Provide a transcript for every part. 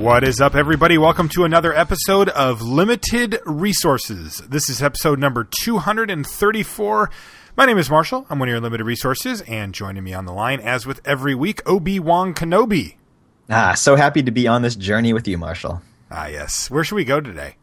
What is up, everybody? Welcome to another episode of Limited Resources. This is episode number 234. My name is Marshall. I'm one of your Limited Resources, and joining me on the line, as with every week, Wong Kenobi. So happy to be on this journey with you, Marshall. Yes. Where should we go today?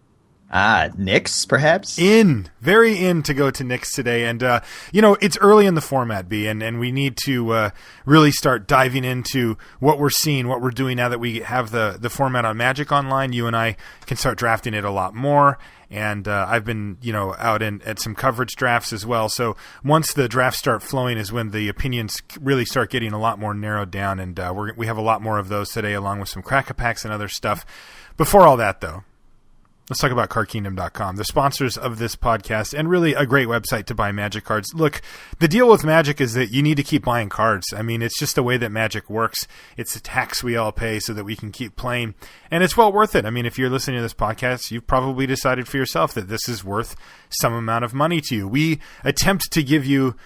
Nick's, perhaps? Very in to go to Nick's today. And, it's early in the format, B, and we need to really start diving into what we're seeing, what we're doing now that we have the format on Magic Online. You and I can start drafting it a lot more. And I've been, out at some coverage drafts as well. So once the drafts start flowing is when the opinions really start getting a lot more narrowed down. And we have a lot more of those today, along with some cracker packs and other stuff. Before all that, though, let's talk about cardkingdom.com, the sponsors of this podcast, and really a great website to buy Magic cards. Look, the deal with Magic is that you need to keep buying cards. I mean, it's just the way that Magic works. It's a tax we all pay so that we can keep playing, and it's well worth it. I mean, if you're listening to this podcast, you've probably decided for yourself that this is worth some amount of money to you. We attempt to give you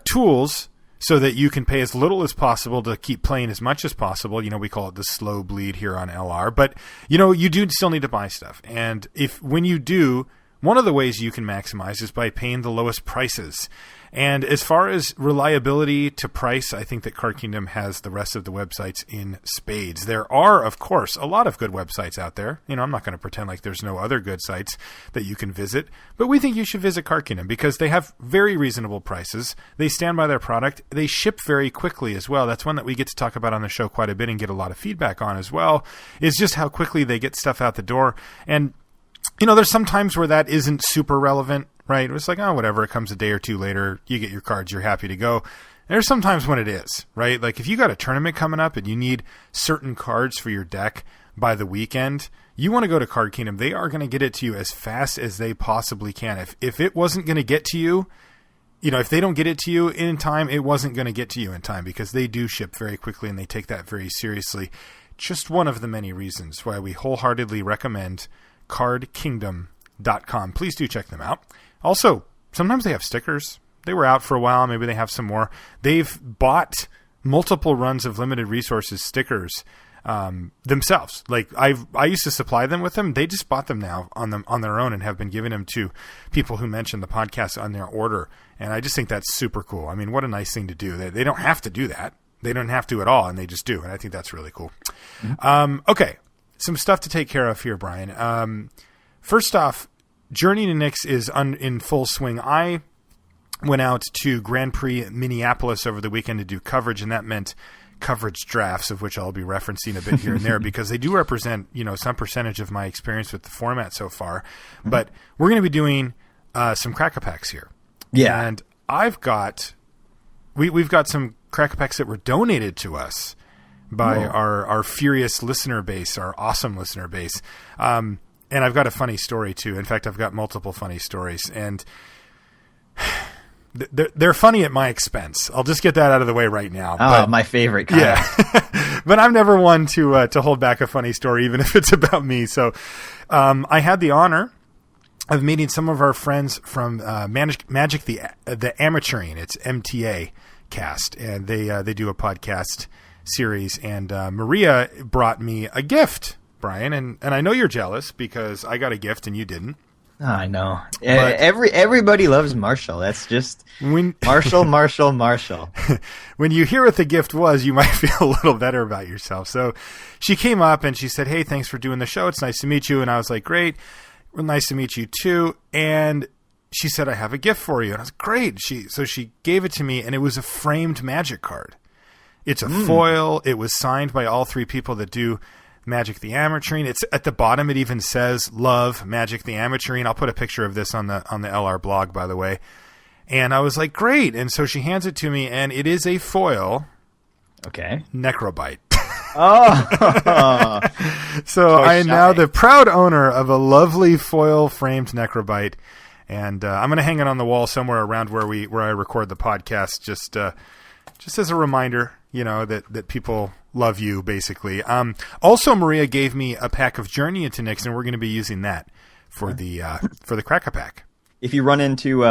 tools so that you can pay as little as possible to keep playing as much as possible. We call it the slow bleed here on LR. But, you do still need to buy stuff. And when you do, one of the ways you can maximize is by paying the lowest prices. And as far as reliability to price, I think that Card Kingdom has the rest of the websites in spades. There are, of course, a lot of good websites out there. I'm not going to pretend like there's no other good sites that you can visit, but we think you should visit Card Kingdom because they have very reasonable prices. They stand by their product. They ship very quickly as well. That's one that we get to talk about on the show quite a bit and get a lot of feedback on as well, is just how quickly they get stuff out the door. And there's some times where that isn't super relevant, right? It's like, whatever, it comes a day or two later, you get your cards, you're happy to go. There's sometimes when it is, right? Like if you got a tournament coming up and you need certain cards for your deck by the weekend, you want to go to Card Kingdom. They are going to get it to you as fast as they possibly can. If it wasn't going to get to you, if they don't get it to you in time, it wasn't going to get to you in time because they do ship very quickly and they take that very seriously. Just one of the many reasons why we wholeheartedly recommend cardkingdom.com. Please do check them out. Also, sometimes they have stickers. They were out for a while. Maybe they have some more. They've bought multiple runs of Limited Resources stickers themselves. Like I used to supply them with them. They just bought them now on their own and have been giving them to people who mention the podcast on their order. And I just think that's super cool. I mean, what a nice thing to do. They don't have to do that. They don't have to at all, and they just do. And I think that's really cool. Mm-hmm. Okay. Some stuff to take care of here, Brian. First off, Journey to Nick's is in full swing. I went out to Grand Prix Minneapolis over the weekend to do coverage, and that meant coverage drafts, of which I'll be referencing a bit here and there because they do represent, some percentage of my experience with the format so far. Mm-hmm. But we're going to be doing some cracker packs here. Yeah. And we've got some cracker packs that were donated to us by our furious listener base, our awesome listener base. And I've got a funny story, too. In fact, I've got multiple funny stories. And they're funny at my expense. I'll just get that out of the way right now. But, my favorite kind. Yeah. But I'm never one to hold back a funny story, even if it's about me. So I had the honor of meeting some of our friends from Magic the Amateuring. It's MTA Cast. And they do a podcast series, and Maria brought me a gift, Brian, and I know you're jealous because I got a gift and you didn't. Oh, I know. Everybody loves Marshall. That's just Marshall. When you hear what the gift was, you might feel a little better about yourself. So she came up and she said, "Hey, thanks for doing the show. It's nice to meet you." And I was like, "Great. Well, nice to meet you too." And she said, "I have a gift for you." And I was like, "Great." So she gave it to me, and it was a framed Magic card. It's a foil. It was signed by all three people that do Magic the Amateuring. It's at the bottom. It even says "Love Magic the Amateuring." I'll put a picture of this on the LR blog, by the way. And I was like, "Great!" And so she hands it to me, and it is a foil. Okay. Necro Bite. Oh. So I am now the proud owner of a lovely foil framed Necro Bite, and I'm going to hang it on the wall somewhere around where I record the podcast, just as a reminder, that people love you, basically. Also, Maria gave me a pack of Journey into Nick's, and we're going to be using that for the cracker pack. If you run into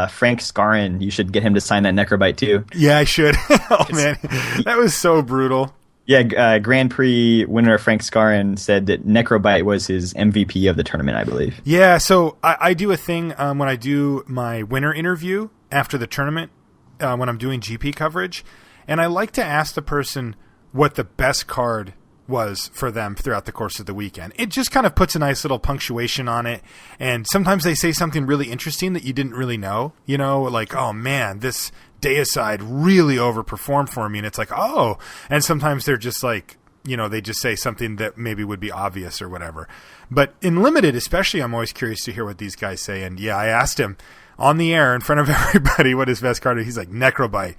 Frank Scarron, you should get him to sign that Necrobite too. Yeah, I should. Oh man, that was so brutal. Yeah, Grand Prix winner Frank Scarron said that Necrobite was his MVP of the tournament, I believe. Yeah, so I do a thing when I do my winner interview after the tournament, when I'm doing GP coverage, and I like to ask the person what the best card was for them throughout the course of the weekend. It just kind of puts a nice little punctuation on it, and sometimes they say something really interesting that you didn't really know, like, oh man, this Deicide really overperformed for me, and it's like, oh, and sometimes they're just like, they just say something that maybe would be obvious or whatever. But in Limited especially, I'm always curious to hear what these guys say, and yeah, I asked him on the air in front of everybody what his best card is. He's like, Necrobite.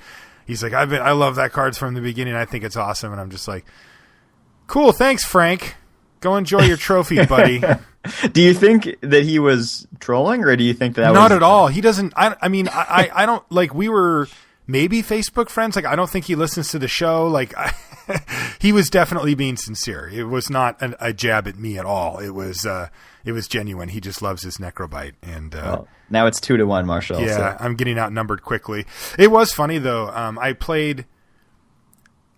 He's like, I love that card from the beginning. I think it's awesome. And I'm just like, cool, thanks, Frank. Go enjoy your trophy, buddy. Do you think that he was trolling, or do you think that Not was... at all. He doesn't... I mean, I don't... Like, we were maybe Facebook friends. Like, I don't think he listens to the show. Like, he was definitely being sincere. It was not a jab at me at all. It was genuine. He just loves his Necrobite. And well, now it's 2-1, Marshall. Yeah, so. I'm getting outnumbered quickly. It was funny, though. I played...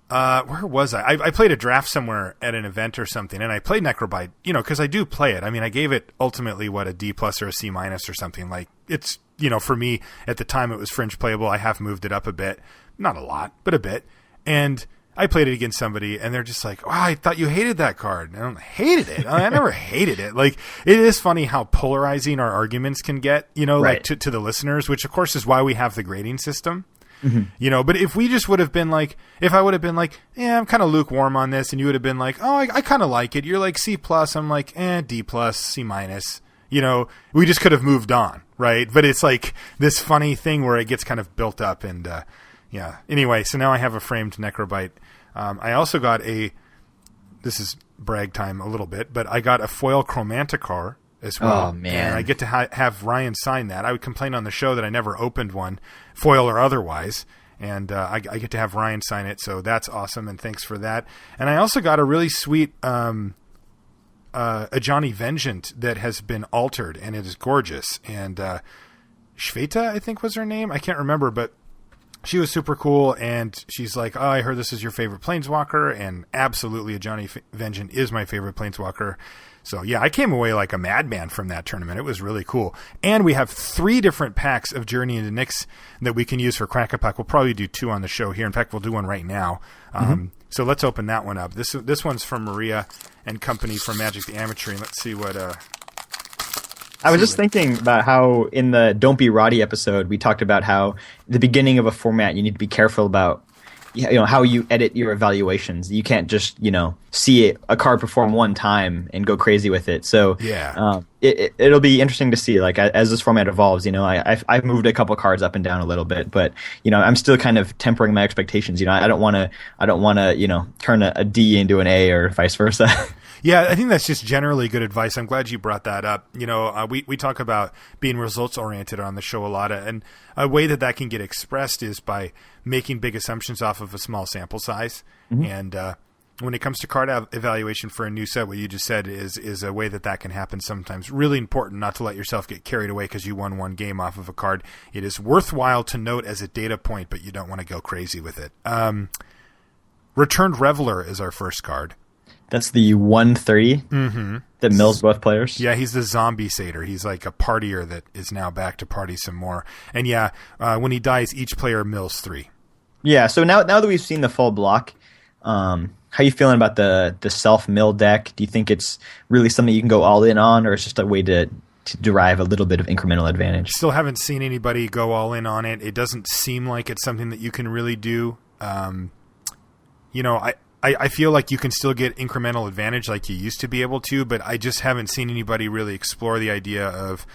where was I? I played a draft somewhere at an event or something, and I played Necrobite, because I do play it. I mean, I gave it ultimately, a D+ or a C- or something. Like, it's, for me, at the time, it was fringe playable. I have moved it up a bit. Not a lot, but a bit. And I played it against somebody, and they're just like, oh, I thought you hated that card. And I hated it. I never hated it. Like, it is funny how polarizing our arguments can get, right. like to the listeners, which, of course, is why we have the grading system. Mm-hmm. But if we just would have been like, if I would have been like, yeah, I'm kind of lukewarm on this, and you would have been like, oh, I kind of like it. You're like C+, I'm like, D+, C-. We just could have moved on, right? But it's like this funny thing where it gets kind of built up, and yeah. Anyway, so now I have a framed Necrobite. I also got this is brag time a little bit, but I got a foil Chromanticar as well. Oh, man. And I get to have Ryan sign that. I would complain on the show that I never opened one, foil or otherwise, and I get to have Ryan sign it, so that's awesome, and thanks for that. And I also got a really sweet a Johnny Vengeant that has been altered, and it is gorgeous. And Shveta, I think was her name. I can't remember, but she was super cool, and she's like, oh, I heard this is your favorite Planeswalker, and absolutely a Johnny Vengeant is my favorite Planeswalker. So, yeah, I came away like a madman from that tournament. It was really cool. And we have 3 different packs of Journey into Nyx that we can use for Crack-A-Pack. We'll probably do 2 on the show here. In fact, we'll do one right now. So let's open that one up. This one's from Maria and Company from Magic the Amateur. And let's see what... I was just thinking about how in the Don't Be Roddy episode, we talked about how at the beginning of a format, you need to be careful about how you edit your evaluations. You can't just, see a card perform one time and go crazy with it. So yeah, it'll be interesting to see, like, as this format evolves. I've moved a couple cards up and down a little bit, but I'm still kind of tempering my expectations. I don't want to turn a D into an A or vice versa. Yeah, I think that's just generally good advice. I'm glad you brought that up. We talk about being results oriented on the show a lot, and a way that can get expressed is by making big assumptions off of a small sample size. Mm-hmm. And when it comes to card evaluation for a new set, what you just said is a way that can happen sometimes. Really important not to let yourself get carried away because you won one game off of a card. It is worthwhile to note as a data point, but you don't want to go crazy with it. Returned Reveler is our first card. That's the 1/3 that mills both players. Yeah, he's the zombie satyr. He's like a partier that is now back to party some more. And yeah, when he dies, each player mills 3. Yeah, so now that we've seen the full block, how are you feeling about the self-mill deck? Do you think it's really something you can go all in on, or it's just a way to derive a little bit of incremental advantage? Still haven't seen anybody go all in on it. It doesn't seem like it's something that you can really do. I feel like you can still get incremental advantage like you used to be able to, but I just haven't seen anybody really explore the idea of,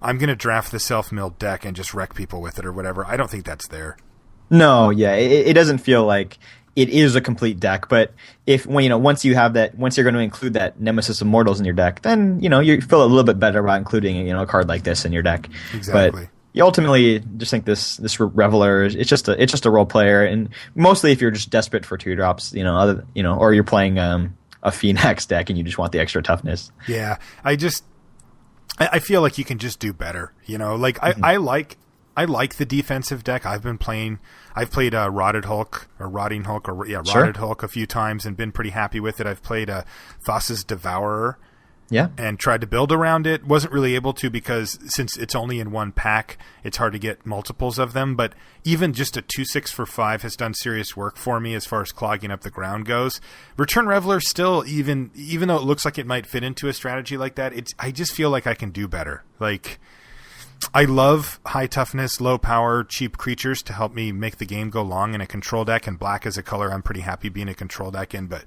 I'm going to draft the self-milled deck and just wreck people with it or whatever. I don't think that's there. No, yeah, it doesn't feel like it is a complete deck, but once you're going to include that Nemesis of Mortals in your deck, then, you feel a little bit better about including, a card like this in your deck. Exactly. But you ultimately just think this Reveler, it's just a role player, and mostly if you're just desperate for 2-drops, or you're playing a Phoenix deck and you just want the extra toughness. Yeah, I feel like you can just do better. I I like the defensive deck. I've played Rotted Hulk a few times and been pretty happy with it. I've played Thassa's Devourer. Yeah. And tried to build around it. Wasn't really able to because since it's only in one pack, it's hard to get multiples of them. But even just a 2/6 for 5 has done serious work for me as far as clogging up the ground goes. Return Reveler still, even though it looks like it might fit into a strategy like that, I just feel like I can do better. Like, I love high toughness, low power, cheap creatures to help me make the game go long in a control deck. And black is a color I'm pretty happy being a control deck in. But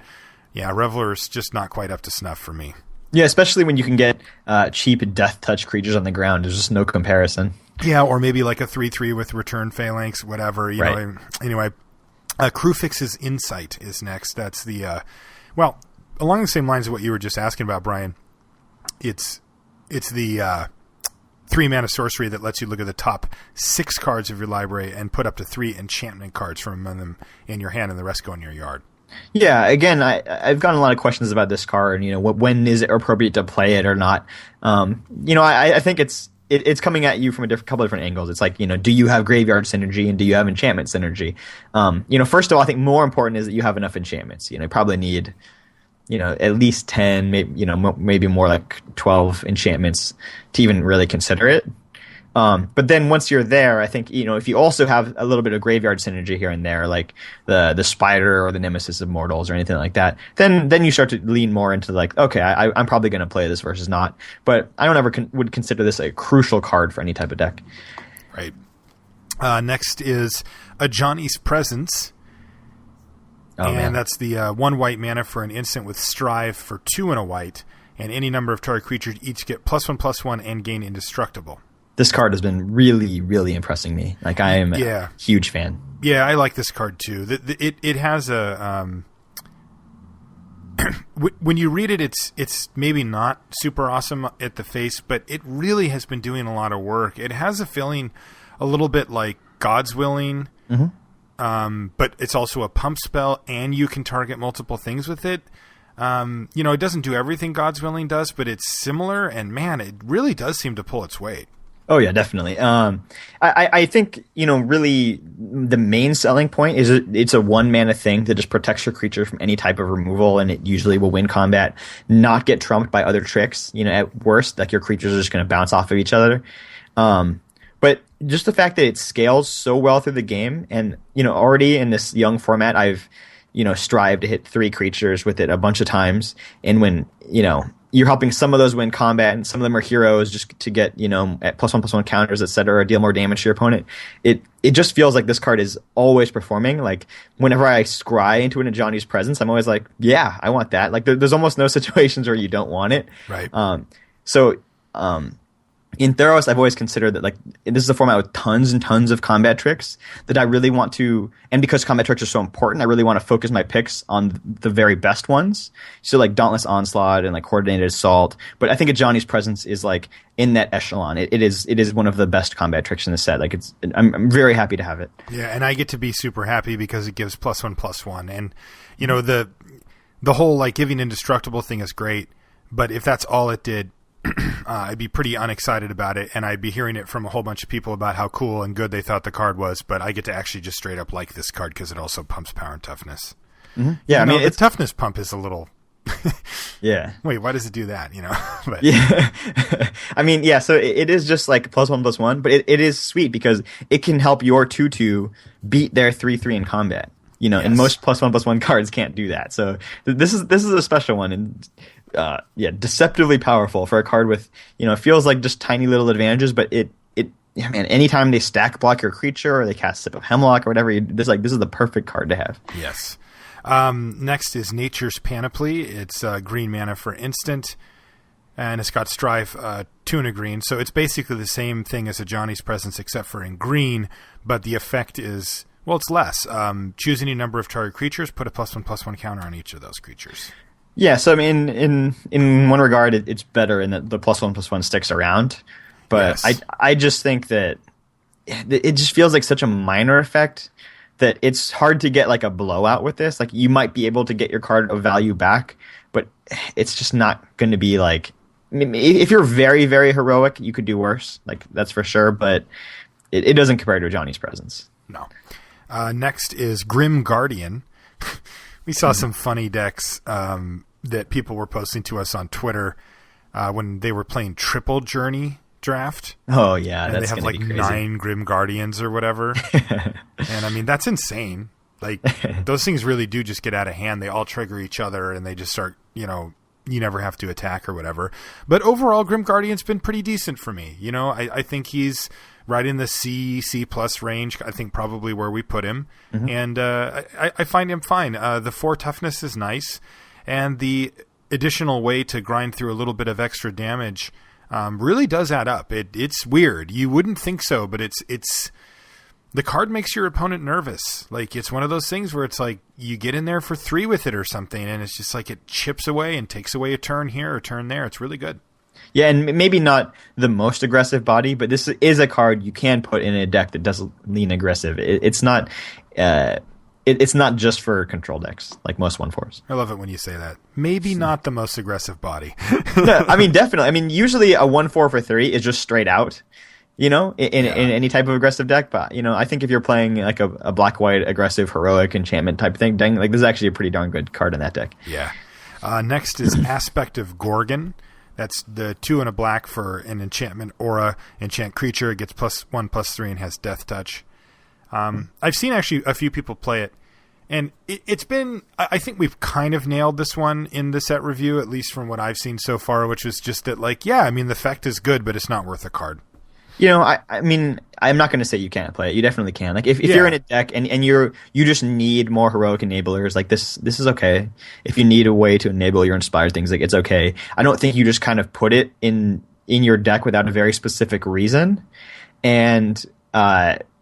yeah, Reveler is just not quite up to snuff for me. Yeah, especially when you can get cheap death touch creatures on the ground. There's just no comparison. Yeah, or maybe like a 3/3 with Return Phalanx, whatever. You know. Anyway, Crewfix's Insight is next. That's the well, along the same lines of what you were just asking about, Brian. It's the 3-mana sorcery that lets you look at the top 6 cards of your library and put up to 3 enchantment cards from among them in your hand, and the rest go in your yard. Yeah, again, I've gotten a lot of questions about this card. You know, when is it appropriate to play it or not? You know, I think it's coming at you from a couple different angles. It's like, you know, do you have graveyard synergy and do you have enchantment synergy? You know, first of all, I think more important is that you have enough enchantments. You know, you probably need, you know, at least 10, maybe more like 12 enchantments to even really consider it. But then once you're there, I think, you know, if you also have a little bit of graveyard synergy here and there, like the Spider or the Nemesis of Mortals or anything like that, then you start to lean more into like, okay, I'm probably going to play this versus not. But I don't ever would consider this a crucial card for any type of deck. Right. Next is a Johnny's Presence. Man. That's the 1 white mana for an instant with Strive for 2 and a white. And any number of target creatures each get +1/+1 and gain Indestructible. This card has been really, really impressing me. Like, I am a huge fan. Yeah, I like this card too. It has a when you read it, it's maybe not super awesome at the face, but it really has been doing a lot of work. It has a feeling a little bit like God's Willing, but it's also a pump spell, and you can target multiple things with it. You know, it doesn't do everything God's Willing does, but it's similar, and man, it really does seem to pull its weight. Oh yeah, definitely. I think, you know, really the main selling point is it's a 1 mana thing that just protects your creature from any type of removal, and it usually will win combat, not get trumped by other tricks. You know, at worst, like your creatures are just going to bounce off of each other. But just the fact that it scales so well through the game, and, you know, already in this young format, I've, you know, strived to hit 3 creatures with it a bunch of times, and when, you know, you're helping some of those win combat, and some of them are heroes just to get, you know, at +1/+1 counters, etc., or deal more damage to your opponent. It just feels like this card is always performing. Like, whenever I scry into it in Johnny's Presence, I'm always like, yeah, I want that. Like, there's almost no situations where you don't want it. Right. In Theros, I've always considered that, like, this is a format with tons and tons of combat tricks that I really want to, and because combat tricks are so important, I really want to focus my picks on the very best ones. So, like, Dauntless Onslaught and, like, Coordinated Assault. But I think a Johnny's Presence is, like, in that echelon. It is one of the best combat tricks in the set. Like, I'm very happy to have it. Yeah, and I get to be super happy because it gives +1/+1. And, you know, the whole, like, giving Indestructible thing is great, but if that's all it did, I'd be pretty unexcited about it, and I'd be hearing it from a whole bunch of people about how cool and good they thought the card was, but I get to actually just straight up like this card because it also pumps power and toughness. Mm-hmm. Yeah, I mean, the toughness pump is a little... yeah. Wait, why does it do that, you know? But... yeah. I mean, yeah, so it is just like +1/+1, but it is sweet because it can help your 2/2 beat their 3/3 in combat. You know, and most +1/+1 cards can't do that. So this is a special one, and deceptively powerful for a card with, you know, it feels like just tiny little advantages, but man, anytime they stack block your creature or they cast Sip of Hemlock or whatever, this is the perfect card to have. Yes. Next is Nature's Panoply. It's green mana for instant, and it's got Strive 2 and a green, so it's basically the same thing as a Johnny's Presence except for in green, but the effect is, well, it's less. Choose any number of target creatures, put a +1/+1 counter on each of those creatures. Yeah, so I mean, in one regard, it's better in that the +1/+1 sticks around, but yes. I just think that it just feels like such a minor effect that it's hard to get like a blowout with this. Like, you might be able to get your card of value back, but it's just not going to be like, if you're very, very heroic, you could do worse. Like, that's for sure, but it doesn't compare to Johnny's Presence. No. Next is Grim Guardian. We saw some funny decks that people were posting to us on Twitter when they were playing Triple Journey Draft. Oh, yeah. And that's they have like 9 Grim Guardians or whatever. And I mean, that's insane. Like, those things really do just get out of hand. They all trigger each other and they just start, you never have to attack or whatever. But overall, Grim Guardian's been pretty decent for me. I think he's right in the C+ range. I think probably where we put him. Mm-hmm. And I find him fine. The 4 toughness is nice. And the additional way to grind through a little bit of extra damage really does add up. It's weird. You wouldn't think so, but it's the card makes your opponent nervous. Like, it's one of those things where it's like you get in there for 3 with it or something, and it's just like it chips away and takes away a turn here or turn there. It's really good. Yeah, and maybe not the most aggressive body, but this is a card you can put in a deck that does lean aggressive. It's not it's not just for control decks like most 1/4s. I love it when you say that. Maybe not the most aggressive body. No, I mean, definitely. I mean, usually a 1/4 for 3 is just straight out. In any type of aggressive deck. But, I think if you're playing like a black-white aggressive heroic enchantment type thing, like this is actually a pretty darn good card in that deck. Yeah. Next is Aspect of Gorgon. That's the 2 and a black for an enchantment aura. Enchant creature. It gets +1/+3 and has Death Touch. I've seen actually a few people play it. And it's been, I think we've kind of nailed this one in the set review, at least from what I've seen so far, which was just that, like, yeah, I mean, the effect is good, but it's not worth a card. I mean, I'm not going to say you can't play it. You definitely can. Like, if you're in a deck and you just need more heroic enablers, like this is okay. If you need a way to enable your inspired things, like, it's okay. I don't think you just kind of put it in your deck without a very specific reason, and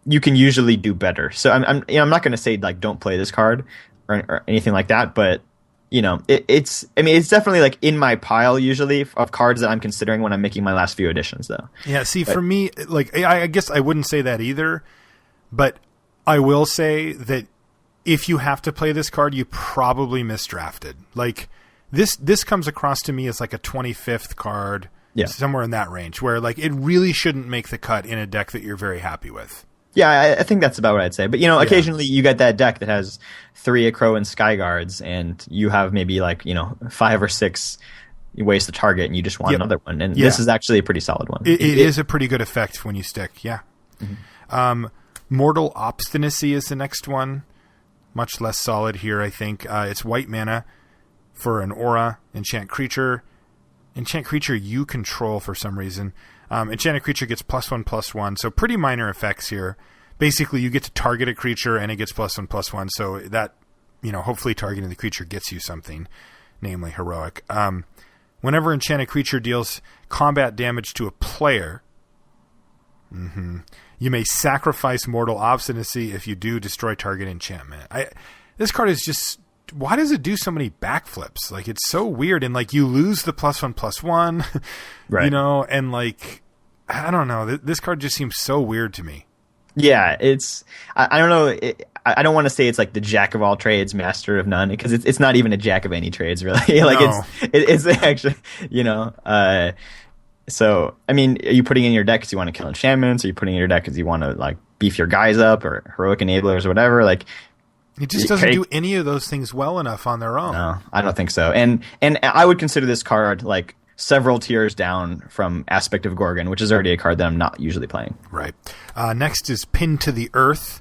you can usually do better. So I'm not going to say like don't play this card or anything like that, but it's definitely like in my pile usually of cards that I'm considering when I'm making my last few editions, though. Yeah, see, for me, like, I guess I wouldn't say that either, but I will say that if you have to play this card, you probably misdrafted. Like, this comes across to me as like a 25th card, somewhere in that range, where like it really shouldn't make the cut in a deck that you're very happy with. Yeah, I think that's about what I'd say. But, occasionally you get that deck that has 3 Acro and Skyguards, and you have maybe like, 5 or 6 ways to target, and you just want another one. And this is actually a pretty solid one. It is a pretty good effect when you stick, yeah. Mm-hmm. Mortal Obstinacy is the next one. Much less solid here, I think. It's white mana for an aura, enchant creature. Enchant creature you control for some reason. Enchanted creature gets +1/+1, so pretty minor effects here. Basically, you get to target a creature and it gets +1/+1, so that, hopefully targeting the creature gets you something, namely heroic. Whenever enchanted creature deals combat damage to a player, you may sacrifice Mortal Obstinacy. If you do, destroy target enchantment. This card is just... Why does it do so many backflips? Like, it's so weird, and like you lose the +1/+1, right? And like, I don't know. This card just seems so weird to me. Yeah, it's I don't know. I don't want to say it's like the jack of all trades, master of none, because it's not even a jack of any trades, really. Like, no. it's actually So I mean, are you putting in your deck because you want to kill enchantments? Are you putting in your deck because you want to like beef your guys up or heroic enablers or whatever? Like. It just doesn't do any of those things well enough on their own. No, I don't think so. And I would consider this card like several tiers down from Aspect of Gorgon, which is already a card that I'm not usually playing. Right. Next is Pinned to the Earth,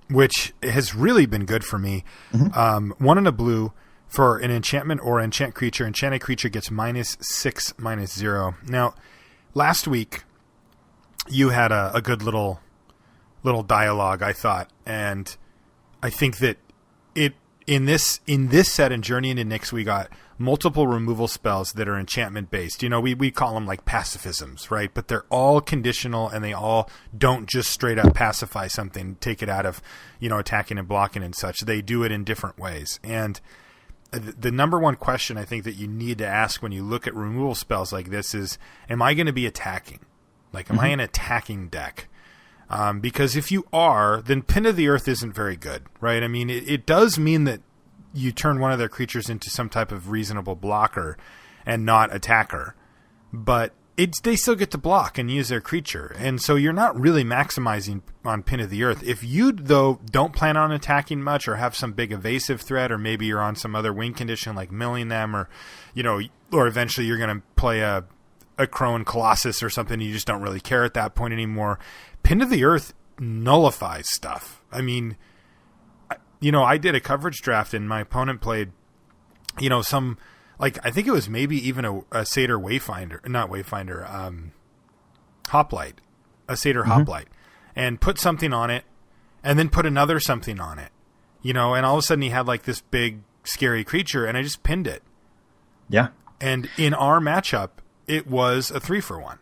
which has really been good for me. Mm-hmm. 1 and a blue for an enchantment or enchant creature. Enchanted creature gets -6/-0. Now, last week you had a good little dialogue, I thought, and I think that in this set in Journey into Nyx, we got multiple removal spells that are enchantment based. We call them like pacifisms, right? But they're all conditional, and they all don't just straight up pacify something, take it out of attacking and blocking and such. They do it in different ways. And the number one question I think that you need to ask when you look at removal spells like this is, am I going to be attacking? Like, am I an attacking deck? Because if you are, then Pin to the Earth isn't very good, right? I mean, it does mean that you turn one of their creatures into some type of reasonable blocker and not attacker. But they still get to block and use their creature. And so you're not really maximizing on Pin of the Earth. If you, though, don't plan on attacking much or have some big evasive threat, or maybe you're on some other win condition like milling them, or, or eventually you're going to play a Crone Colossus or something, you just don't really care at that point anymore. Pin of the Earth nullifies stuff. I mean, I did a coverage draft and my opponent played, some... Like, I think it was maybe even a Satyr Wayfinder, not Wayfinder, Hoplite, a Satyr Hoplite, and put something on it, and then put another something on it, and all of a sudden he had like this big, scary creature, and I just pinned it. Yeah. And in our matchup, it was a 3-for-1.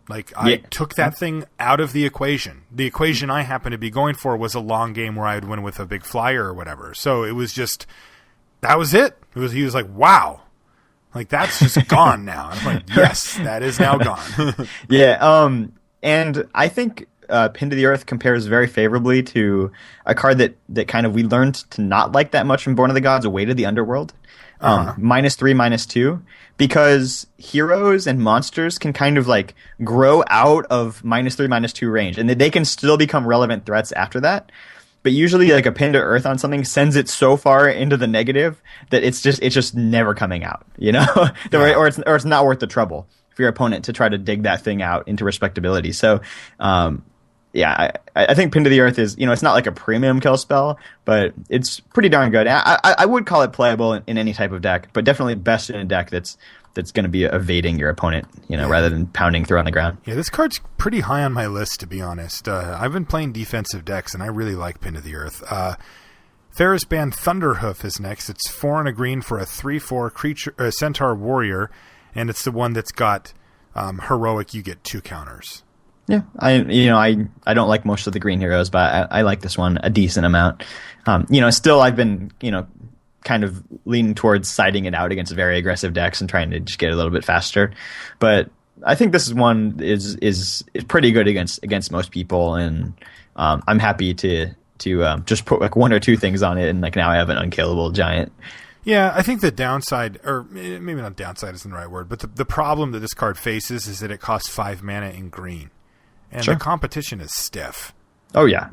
Like, I took that thing out of the equation. The equation I happened to be going for was a long game where I would win with a big flyer or whatever. So it was just... That was it. He was like, wow. Like, that's just gone now. I'm like, yes, that is now gone. And I think Pin to the Earth compares very favorably to a card that kind of we learned to not like that much from Born of the Gods, Away to the Underworld. -3, -2. Because heroes and monsters can kind of like grow out of -3, -2 range. And they can still become relevant threats after that. But usually, like a Pin to Earth on something sends it so far into the negative that it's just never coming out, or it's not worth the trouble for your opponent to try to dig that thing out into respectability. So, I think Pin to the Earth is, it's not like a premium kill spell, but it's pretty darn good. I would call it playable in any type of deck, but definitely best in a deck that's going to be evading your opponent, rather than pounding through on the ground. Yeah, this card's pretty high on my list, to be honest. I've been playing defensive decks, and I really like Pin to the Earth. Ferris Band Thunderhoof is next. It's 4 and a green for a 3/4 creature, Centaur Warrior, and it's the one that's got heroic. You get 2 counters. Yeah, I don't like most of the green heroes, but I like this one a decent amount. Still I've been kind of leaning towards siding it out against very aggressive decks and trying to just get a little bit faster. But I think this one is pretty good against most people, and I'm happy to just put like 1 or 2 things on it, and like now I have an unkillable giant. Yeah, I think the downside, or maybe not downside isn't the right word, but the problem that this card faces is that it costs 5 mana in green, and the competition is stiff. Oh yeah,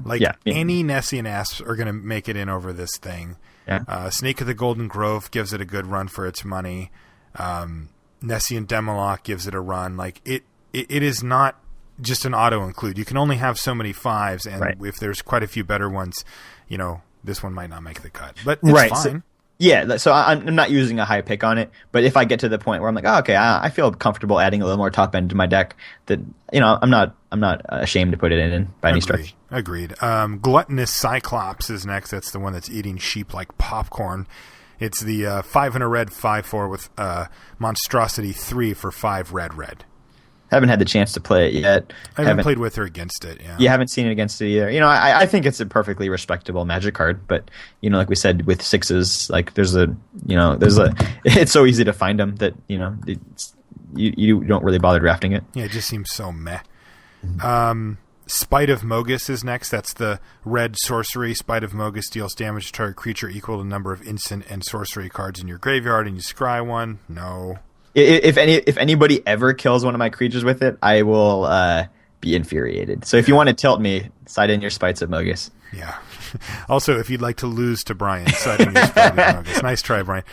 any Nessian Asps are going to make it in over this thing. Yeah. Snake of the Golden Grove gives it a good run for its money. Nessian Demoloch gives it a run. Like it is not just an auto include. You can only have so many 5s, and if there's quite a few better ones, this one might not make the cut. But it's fine. So I'm not using a high pick on it, but if I get to the point where I'm like, I feel comfortable adding a little more top end to my deck, that I'm not ashamed to put it in by any stretch. Agreed. Gluttonous Cyclops is next. That's the one that's eating sheep like popcorn. It's the 5 and a red 5/4 with Monstrosity 3 for 5 red. Haven't had the chance to play it yet. I haven't played with or against it. Yeah. You haven't seen it against it either. I think it's a perfectly respectable Magic card, but like we said with 6s, like it's so easy to find them that you don't really bother drafting it. Yeah, it just seems so meh. Spite of Mogus is next. That's the red sorcery. Spite of Mogus deals damage to target creature equal to the number of instant and sorcery cards in your graveyard, and you scry one. No. If anybody ever kills one of my creatures with it, I will be infuriated. So if you want to tilt me, side in your Spites of Mogus. Yeah. Also, if you'd like to lose to Brian, side in your Spites of Mogus. Nice try, Brian.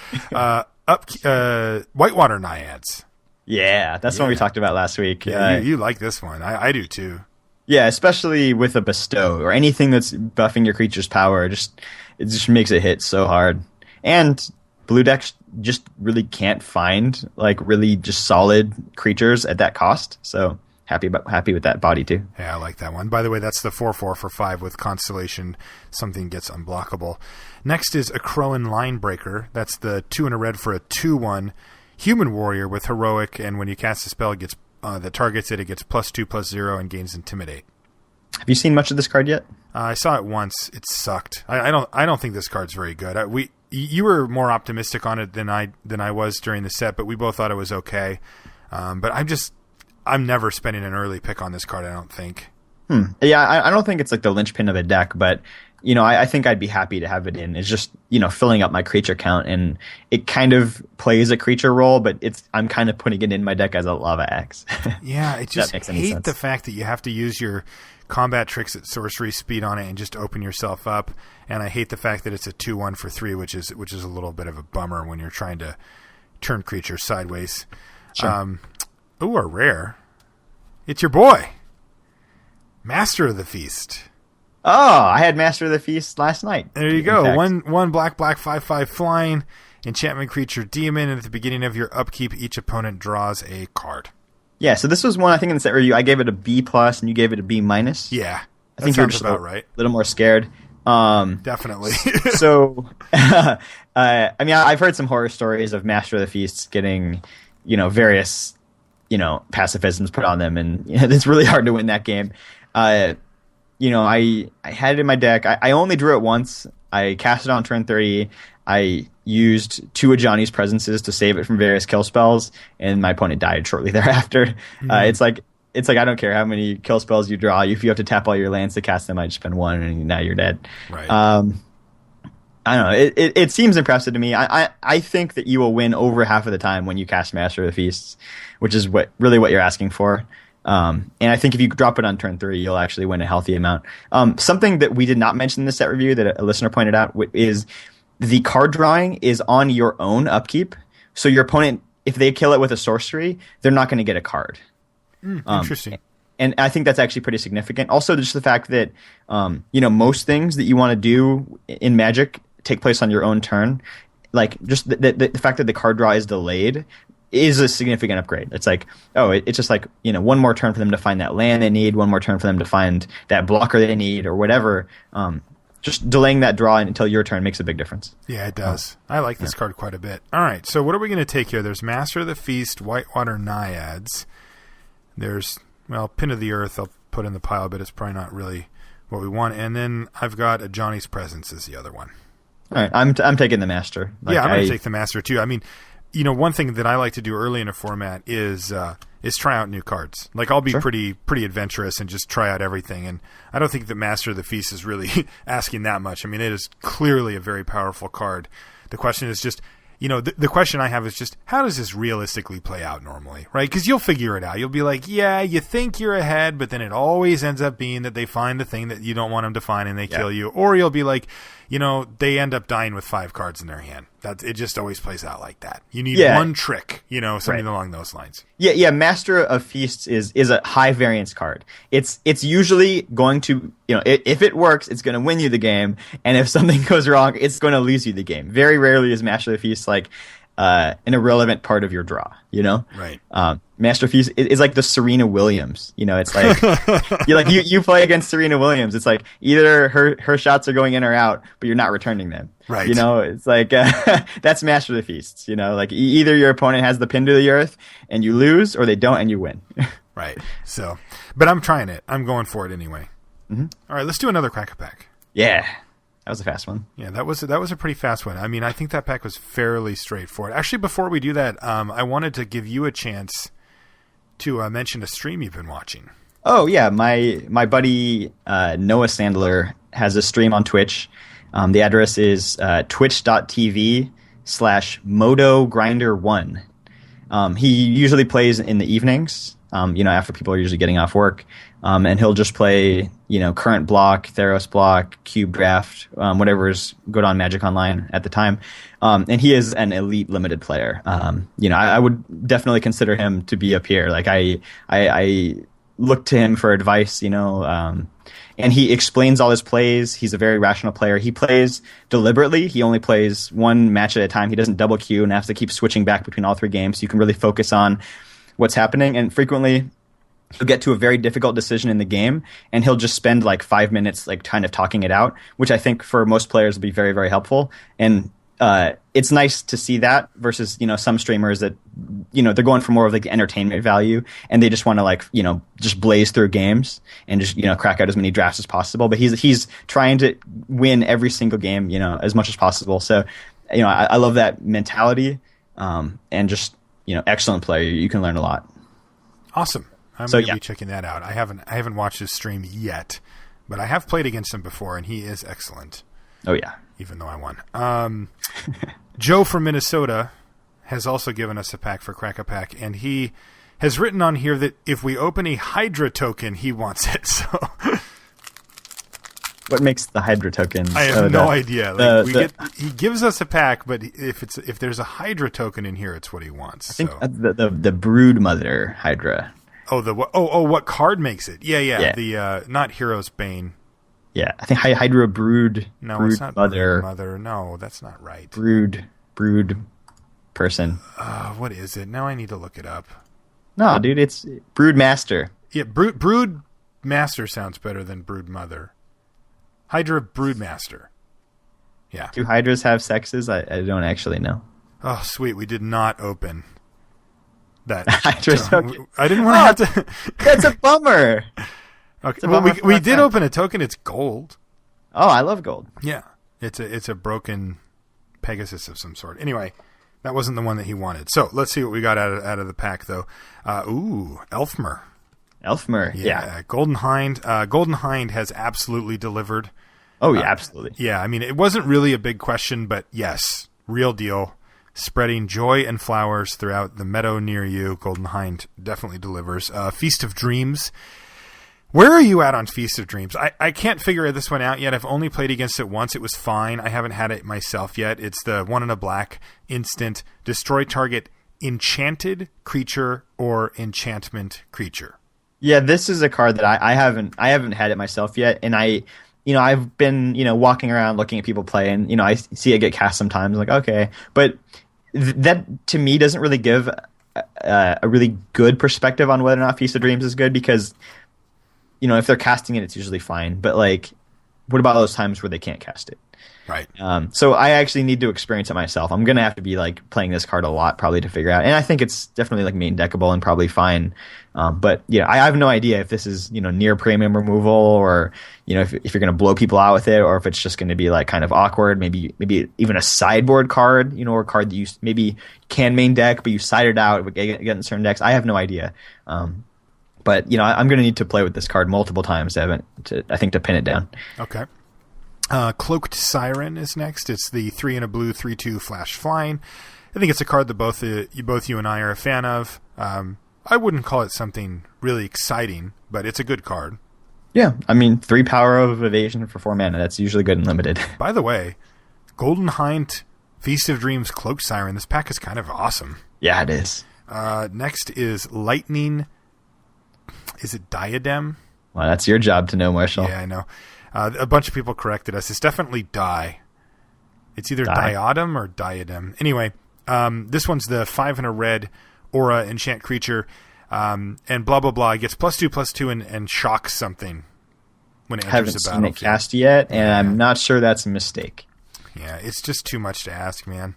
Whitewater Naiads. Yeah, that's one we talked about last week. Yeah, you like this one. I do too. Yeah, especially with a bestow or anything that's buffing your creature's power. It just makes it hit so hard. And blue decks just really can't find like really just solid creatures at that cost. So happy with that body too. Yeah, I like that one. By the way, that's the 4/4 for 5 with Constellation. Something gets unblockable. Next is a Crowan Linebreaker. That's the 2 and a red for a 2/1 human warrior with heroic, and when you cast a spell, it gets that targets it. It gets +2/+0 and gains Intimidate. Have you seen much of this card yet? I saw it once. It sucked. I don't think this card's very good. You were more optimistic on it than I was during the set, but we both thought it was okay. But I'm never spending an early pick on this card, I don't think. Yeah, I don't think it's like the linchpin of the deck, but I think I'd be happy to have it in. It's just filling up my creature count, and it kind of plays a creature role, but I'm kind of putting it in my deck as a lava axe. Yeah, I just hate the fact that you have to use your combat tricks at sorcery speed on it and just open yourself up. And I hate the fact that it's a 2/1 for 3, which is a little bit of a bummer when you're trying to turn creatures sideways. Sure. Ooh, a rare. It's your boy, Master of the Feast. Oh, I had Master of the Feast last night. There you go. One black 5/5 flying enchantment creature demon, and at the beginning of your upkeep, each opponent draws a card. Yeah, so this was one I think in the set review I gave it a B+, and you gave it a B-. Yeah, I think you're just about right. A little more scared. Definitely. So, I mean, I've heard some horror stories of Master of the Feasts getting, various, pacifisms put on them, and it's really hard to win that game. I had it in my deck. I only drew it once. I cast it on turn 30. I used 2 of Johnny's presences to save it from various kill spells, and my opponent died shortly thereafter. Mm-hmm. It's like I don't care how many kill spells you draw. If you have to tap all your lands to cast them, I just spend 1, and now you're dead. Right. I don't know. It seems impressive to me. I think that you will win over half of the time when you cast Master of the Feasts, which is what you're asking for. And I think if you drop it on turn 3, you'll actually win a healthy amount. Something that we did not mention in the set review that a listener pointed out is the card drawing is on your own upkeep. So your opponent, if they kill it with a sorcery, they're not going to get a card. Interesting. And I think that's actually pretty significant. Also, just the fact that most things that you want to do in Magic take place on your own turn. Like just the fact that the card draw is delayed is a significant upgrade. It's like, it's just like, one more turn for them to find that land they need, one more turn for them to find that blocker they need or whatever. Just delaying that draw until your turn makes a big difference. Yeah, it does. I like this card quite a bit. All right, so what are we going to take here? There's Master of the Feast, Whitewater Naiads. There's, Pin of the Earth I'll put in the pile, but it's probably not really what we want. And then I've got a Johnny's Presence as the other one. All right, I'm taking the Master. I'm going to take the Master too. I mean, one thing that I like to do early in a format is try out new cards. Like I'll be pretty adventurous and just try out everything. And I don't think that Master of the Feast is really asking that much. I mean, it is clearly a very powerful card. The question is just, the question I have is just, how does this realistically play out normally, right? Because you'll figure it out. You'll be like, yeah, you think you're ahead, but then it always ends up being that they find the thing that you don't want them to find and they kill you. Or you'll be like, they end up dying with 5 cards in their hand. It just always plays out like that. You need one trick, something along those lines. Yeah. Master of Feasts is a high variance card. It's usually going to, if it works, it's going to win you the game, and if something goes wrong, it's going to lose you the game. Very rarely is Master of the Feast like an irrelevant part of your draw. Right. Master of Feast is like the Serena Williams. It's like you play against Serena Williams. It's like either her shots are going in or out, but you're not returning them. Right. It's like that's Master of the Feasts. Like either your opponent has the pin to the earth and you lose, or they don't and you win. Right. So, but I'm trying it. I'm going for it anyway. Mm-hmm. All right, let's do another Cracker Pack. Yeah. That was a fast one. Yeah, that was a pretty fast one. I mean, I think that pack was fairly straightforward. Actually, before we do that, I wanted to give you a chance to mention a stream you've been watching. Oh yeah, my buddy Noah Sandler has a stream on Twitch. The address is twitch.tv/MotoGrinder1. He usually plays in the evenings, after people are usually getting off work. And he'll just play, current block, Theros block, cube draft, whatever's good on Magic Online at the time. And he is an elite limited player. I would definitely consider him to be up here. Like I look to him for advice, and he explains all his plays. He's a very rational player. He plays deliberately. He only plays one match at a time. He doesn't double queue and has to keep switching back between all 3 games. So you can really focus on what's happening. And frequently he'll get to a very difficult decision in the game, and he'll just spend like 5 minutes like kind of talking it out, which I think for most players will be very, very helpful. And it's nice to see that versus, some streamers that, they're going for more of like the entertainment value, and they just want to just blaze through games and just, crack out as many drafts as possible. But he's trying to win every single game, as much as possible. So, I love that mentality, and just, excellent player. You can learn a lot. Awesome. I'm going to be checking that out. I haven't watched his stream yet, but I have played against him before, and he is excellent. Oh, yeah. Even though I won. Joe from Minnesota has also given us a pack for Crack-A-Pack, and he has written on here that if we open a Hydra token, he wants it. So, what makes the Hydra token? I have no idea. Like, he gives us a pack, but if there's a Hydra token in here, it's what he wants. I think the Brood Mother Hydra. Oh, what card makes it? Yeah. The not Hero's Bane. Yeah, I think Hydra Brood. No, Brood it's not Mother. Brood Mother. No, that's not right. Brood person. What is it? Now I need to look it up. No, dude, it's Brood Master. Yeah, Brood Master sounds better than Brood Mother. Hydra Brood Master. Yeah. Do Hydras have sexes? I don't actually know. Oh, sweet. We did not open that. Hydra token. I didn't want to have to. That's a bummer. Okay. Well, we did open a token. It's gold. Oh, I love gold. Yeah. It's a broken Pegasus of some sort. Anyway, that wasn't the one that he wanted. So let's see what we got out of the pack, though. Elfmer. Elfmer, yeah. Golden Hind. Golden Hind has absolutely delivered. Oh, yeah, absolutely. Yeah, I mean, it wasn't really a big question, but yes, real deal. Spreading joy and flowers throughout the meadow near you. Golden Hind definitely delivers. Feast of Dreams. Where are you at on Feast of Dreams? I can't figure this one out yet. I've only played against it once. It was fine. I haven't had it myself yet. It's the 1 in a black instant. Destroy target enchanted creature or enchantment creature. Yeah, this is a card that I haven't had it myself yet, and I've been walking around looking at people play, and I see it get cast sometimes. Like, okay, but that to me doesn't really give a really good perspective on whether or not Feast of Dreams is good, because if they're casting it, it's usually fine. But like, what about those times where they can't cast it? Right. So I actually need to experience it myself. I'm gonna have to be like playing this card a lot probably to figure out. And I think it's definitely like main deckable and probably fine. But yeah, I have no idea if this is near premium removal, or if you're gonna blow people out with it, or if it's just gonna be like kind of awkward. Maybe even a sideboard card, or a card that you maybe can main deck, but you side it out against certain decks. I have no idea. But I'm gonna need to play with this card multiple times to pin it down. Okay. Cloaked Siren is next. It's the 3 in a blue 3/2 flash flying. I think it's a card that both you and I are a fan of. I wouldn't call it something really exciting, but it's a good card. Yeah, I mean 3 power of evasion for 4 mana. That's usually good and limited. By the way, Golden Hind, Feast of Dreams, Cloaked Siren. This pack is kind of awesome. Yeah, it is. Next is Lightning. Is it Diadem? Well, that's your job to know, Marshall. Yeah, I know. A bunch of people corrected us. It's definitely It's either Diadem or Diadem. Anyway, this one's the 5 in a red aura enchant creature, and blah, blah, blah. It gets +2/+2 and shocks something when it enters the battlefield. Haven't seen it cast yet, and I'm not sure that's a mistake. Yeah, it's just too much to ask, man.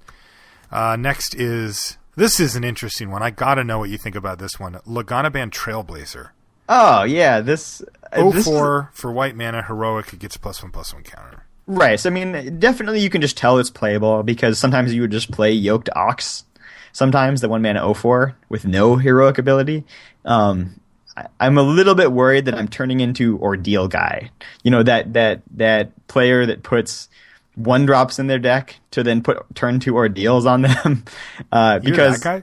Next is... This is an interesting one. I gotta know what you think about this one. Laganaban Trailblazer. Oh, yeah, this 4 for white mana, heroic, it gets +1/+1 counter. Right, so I mean, definitely you can just tell it's playable, because sometimes you would just play Yoked Ox, sometimes the 1 mana 4 with no heroic ability. I'm a little bit worried that I'm turning into Ordeal Guy. That player that puts 1-drops in their deck to then turn 2 Ordeals on them. Because that guy?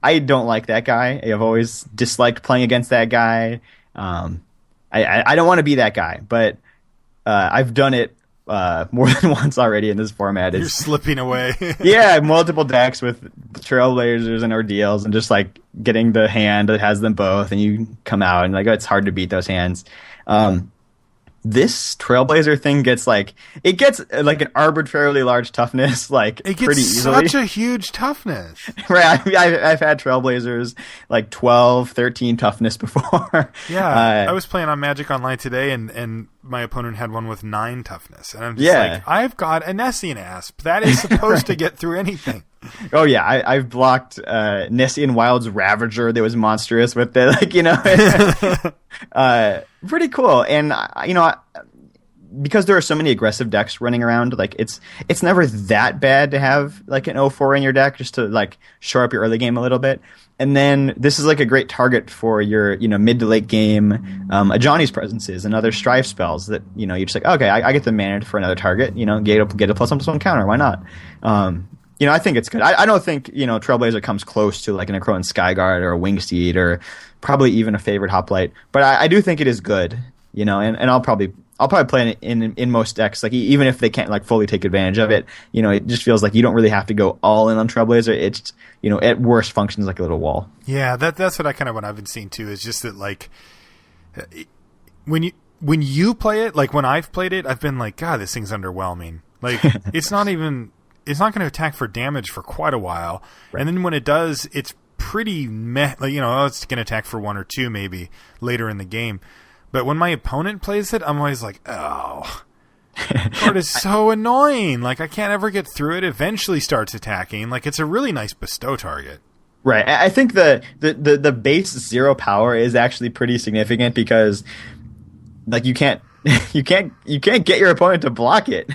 I don't like that guy. I've always disliked playing against that guy. I don't want to be that guy, but I've done it more than once already in this format. You're slipping away. Yeah, multiple decks with Trailblazers and Ordeals, and just like getting the hand that has them both, and you come out and like, oh, it's hard to beat those hands. This Trailblazer thing gets like an arbitrarily large toughness, like it gets pretty easily. Such a huge toughness. Right, I've had Trailblazers like 12, 13 toughness before. Yeah, I was playing on Magic Online today, and my opponent had one with 9 toughness, and I'm just like, I've got a Nessian Asp that is supposed to get through anything. Oh yeah, I've blocked Nessian Wild's Ravager that was monstrous with the pretty cool. And because there are so many aggressive decks running around, like it's never that bad to have like an 0-4 in your deck just to like shore up your early game a little bit. And then this is like a great target for your, mid to late game, a Johnny's Presences and other Strife spells that, you're just like, okay, I get the mana for another target, get a +1/+1 counter. Why not? I think it's good. I don't think, Trailblazer comes close to like an Necro and Skyguard or a Wingsteed or probably even a favorite Hoplite. But I do think it is good, and I'll probably play it in most decks, like even if they can't like fully take advantage of it. It just feels like you don't really have to go all in on Trailblazer. It's at worst functions like a little wall. Yeah, that's what I've been seeing too. Is just that like when you play it, like when I've played it, I've been like, God, this thing's underwhelming. Like it's not going to attack for damage for quite a while, right. And then when it does, it's pretty meh. Like it's going to attack for 1 or 2 maybe later in the game. But when my opponent plays it, I'm always like, oh, the card is so annoying. Like, I can't ever get through it. Eventually starts attacking. Like, it's a really nice bestow target. Right. I think the base 0 power is actually pretty significant because, like, you can't get your opponent to block it,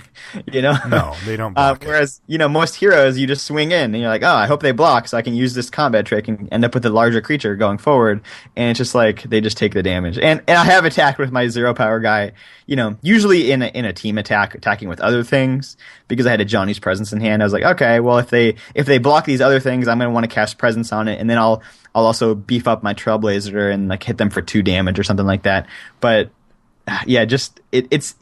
No, they don't block whereas, most heroes, you just swing in and you're like, oh, I hope they block so I can use this combat trick and end up with a larger creature going forward. And it's just like, they just take the damage. And I have attacked with my 0 power guy, usually in a team attacking with other things because I had a Johnny's Presence in hand. I was like, okay, well, if they block these other things, I'm going to want to cast Presence on it. And then I'll also beef up my Trailblazer and like hit them for 2 damage or something like that. But yeah, just it's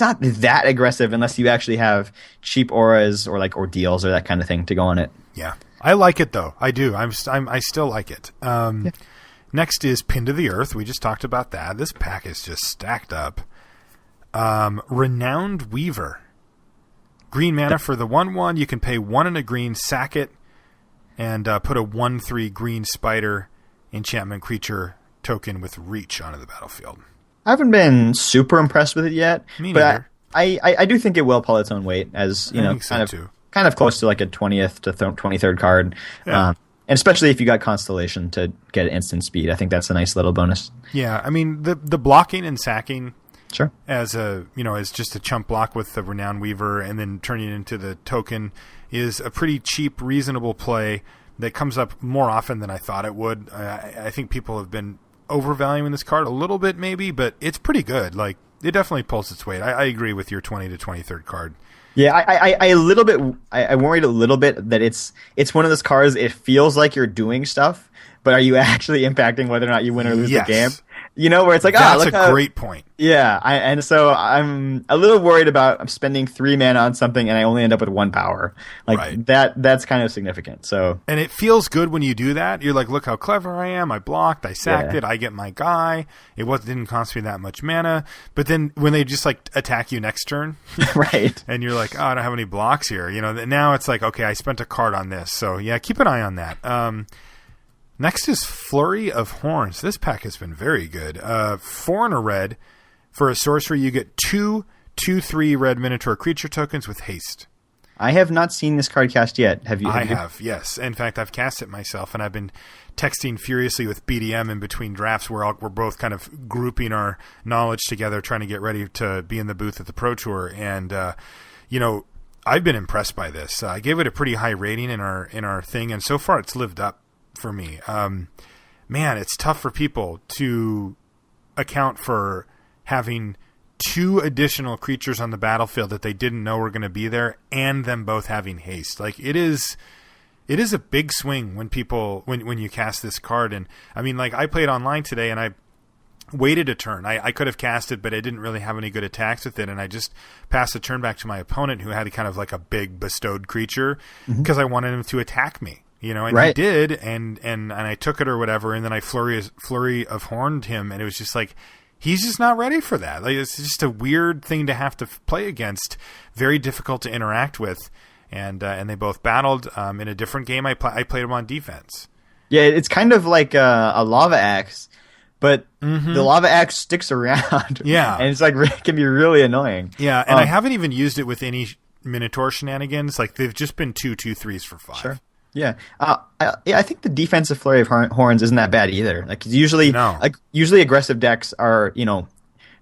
not that aggressive unless you actually have cheap auras or like ordeals or that kind of thing to go on it. Yeah, I like it though. I do. I still like it. Yeah. Next is Pin to the Earth. We just talked about that. This pack is just stacked up. Renowned Weaver, green mana for the 1/1. You can pay 1 and a green, sack it, and put a 1/3 green spider enchantment creature token with reach onto the battlefield. I haven't been super impressed with it yet, Me but neither. I do think it will pull its own weight as kind of close to like a 20th to 23rd card, yeah. And especially if you got Constellation to get instant speed. I think that's a nice little bonus. Yeah, I mean the blocking and sacking, sure, as as just a chump block with the Renowned Weaver and then turning it into the token is a pretty cheap, reasonable play that comes up more often than I thought it would. I think people have been overvaluing this card a little bit maybe, but it's pretty good. Like, it definitely pulls its weight. I agree with your 20 to 23rd card. Yeah, I worried a little bit that it's one of those cards, it feels like you're doing stuff, but are you actually impacting whether or not you win or lose the game? Where it's like, that's a great point. Yeah, and so I'm a little worried about spending 3 mana on something and I only end up with 1 power. Like, right. That's kind of significant. So, and it feels good when you do that. You're like, look how clever I am. I blocked, I sacked it, I get my guy. It didn't cost me that much mana. But then when they just like attack you next turn, right? And you're like, oh, I don't have any blocks here. Now it's like, okay, I spent a card on this. So yeah, keep an eye on that. Next is Flurry of Horns. This pack has been very good. 4 and a red. For a sorcery, you get 2/2/3 red Minotaur creature tokens with haste. I have not seen this card cast yet. Have you? I have, yes. In fact, I've cast it myself, and I've been texting furiously with BDM in between drafts where we're both kind of grouping our knowledge together, trying to get ready to be in the booth at the Pro Tour. And, I've been impressed by this. I gave it a pretty high rating in our thing, and so far it's lived up for me. Man, it's tough for people to account for having 2 additional creatures on the battlefield that they didn't know were going to be there, and them both having haste. Like, it is a big swing when you cast this card. And I mean, like, I played online today and I waited a turn. I could have cast it, but I didn't really have any good attacks with it, and I just passed the turn back to my opponent who had kind of like a big bestowed creature because I wanted him to attack me. And right. He did, and I took it or whatever, and then I flurry of horned him, and it was just like, he's just not ready for that. Like, it's just a weird thing to have to play against, very difficult to interact with, and they both battled. In a different game, I played him on defense. Yeah, it's kind of like a lava axe, but the lava axe sticks around. Yeah, and it's like, it can be really annoying. Yeah, and I haven't even used it with any Minotaur shenanigans. Like, they've just been 2/2/3s for 5. Sure. Yeah, I think the defensive Flurry of Horns isn't that bad either. Like, usually aggressive decks are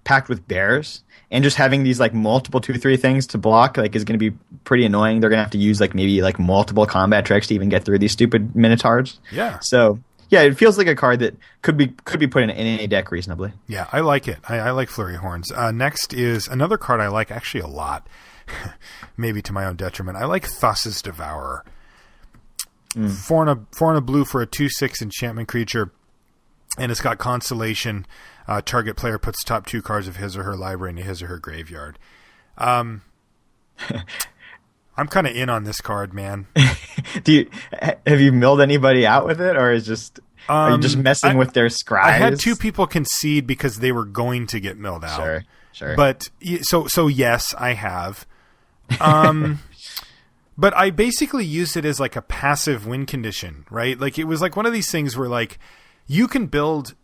packed with bears, and just having these like multiple 2/3 things to block like is going to be pretty annoying. They're going to have to use like maybe like multiple combat tricks to even get through these stupid minotaurs. Yeah. So yeah, it feels like a card that could be put in any deck reasonably. Yeah, I like it. I like Flurry Horns. Next is another card I like actually a lot, maybe to my own detriment. I like Thassa's Devourer. 4 and a blue for a 2/6 enchantment creature, and it's got Constellation. Target player puts top 2 cards of his or her library into his or her graveyard. I'm kind of in on this card, man. Have you milled anybody out with it, or are you just messing with their scries? I had 2 people concede because they were going to get milled out. Sure. But so yes, I have. But I basically used it as like a passive win condition, right? Like it was like one of these things where like you can build.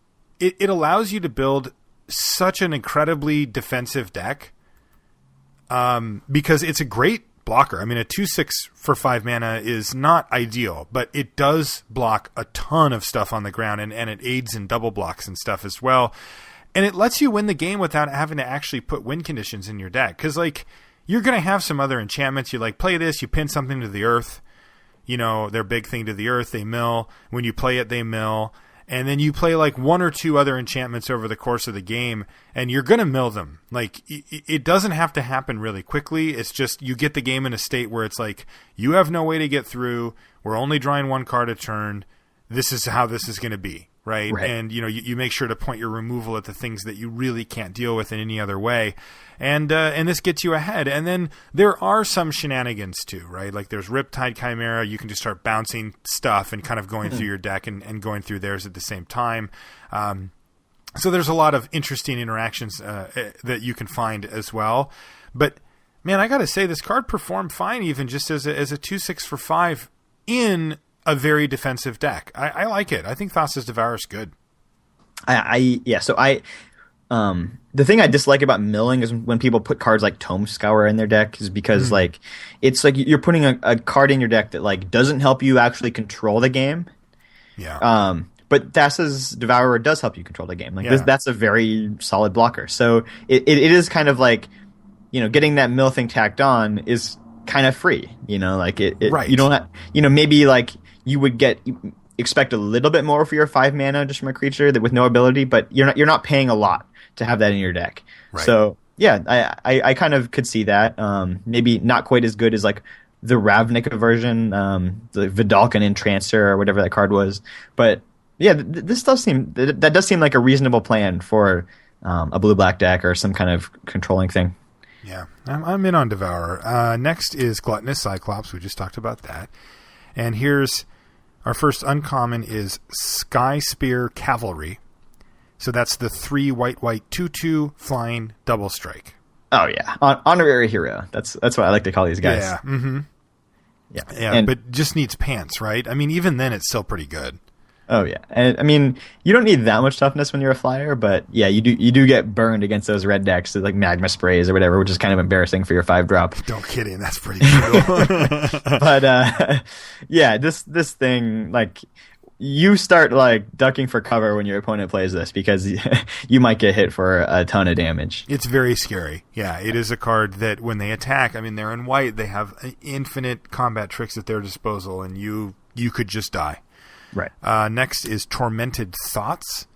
It allows you to build such an incredibly defensive deck because it's a great blocker. I mean, a 2/6 for 5 mana is not ideal, but it does block a ton of stuff on the ground, and it aids in double blocks and stuff as well. And it lets you win the game without having to actually put win conditions in your deck. Because, like, you're going to have some other enchantments. You, like, play this, you pin something to the earth. You know, their big thing to the earth, they mill. When you play it, they mill. And then you play like 1 or 2 other enchantments over the course of the game, and you're going to mill them. Like, it doesn't have to happen really quickly. It's just you get the game in a state where it's like, you have no way to get through. We're only drawing 1 card a turn. This is how this is going to be, right? And, you know, you make sure to point your removal at the things that you really can't deal with in any other way. And this gets you ahead. And then there are some shenanigans too, right? Like there's Riptide Chimera. You can just start bouncing stuff and kind of going through your deck and going through theirs at the same time. So there's a lot of interesting interactions that you can find as well. But man, I got to say this card performed fine even just as a 2/6 for 5 in a very defensive deck. I like it. I think Thassa's Devourer is good. The thing I dislike about milling is when people put cards like Tome Scour in their deck, is because like it's like you're putting a card in your deck that like doesn't help you actually control the game. Yeah. But Thassa's Devourer does help you control the game. Like that's a very solid blocker. So it is kind of like, you know, getting that mill thing tacked on is kind of free. You know, like right. You don't have, you know, maybe like you would expect a little bit more for your 5 mana just from a creature with no ability, but you're not paying a lot to have that in your deck. Right. So yeah, I kind of could see that. Maybe not quite as good as like the Ravnica version, the Vidalcan Entrancer or whatever that card was. But yeah, this does seem like a reasonable plan for a blue-black deck or some kind of controlling thing. Yeah, I'm in on Devourer. Next is Gluttonous Cyclops. We just talked about that. And here's our first uncommon is Sky Spear Cavalry. So that's the 3 white 2/2 flying double strike. Oh yeah, honorary hero. That's what I like to call these guys. Yeah. Mm-hmm. Yeah, but just needs pants, right? I mean, even then, it's still pretty good. Oh yeah, and I mean, you don't need that much toughness when you're a flyer, but yeah, you do get burned against those red decks, like magma sprays or whatever, which is kind of embarrassing for your 5-drop. Don't kidding, that's pretty cool. But yeah, this thing, like, you start like ducking for cover when your opponent plays this because you might get hit for a ton of damage. It's very scary. Yeah, it is a card that when they attack, I mean, they're in white, they have infinite combat tricks at their disposal, and you could just die. Right. Next is Tormented Thoughts,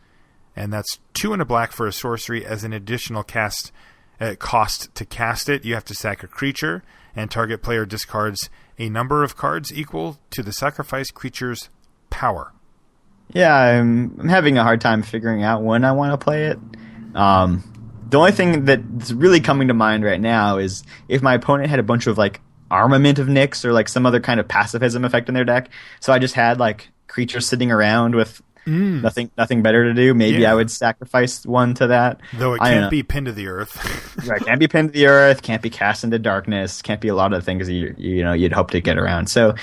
and that's 2 and a black for a sorcery. As an additional cost to cast it, you have to sack a creature, and target player discards a number of cards equal to the sacrificed creature's power. Yeah, I'm having a hard time figuring out when I want to play it. The only thing that's really coming to mind right now is if my opponent had a bunch of like Armament of Nyx or like some other kind of pacifism effect in their deck, so I just had like creatures sitting around with nothing better to do. Maybe I would sacrifice one to that. Though it can't be pinned to the earth. Right, can't be pinned to the earth, can't be cast into darkness, can't be a lot of the things you'd hope to get around. So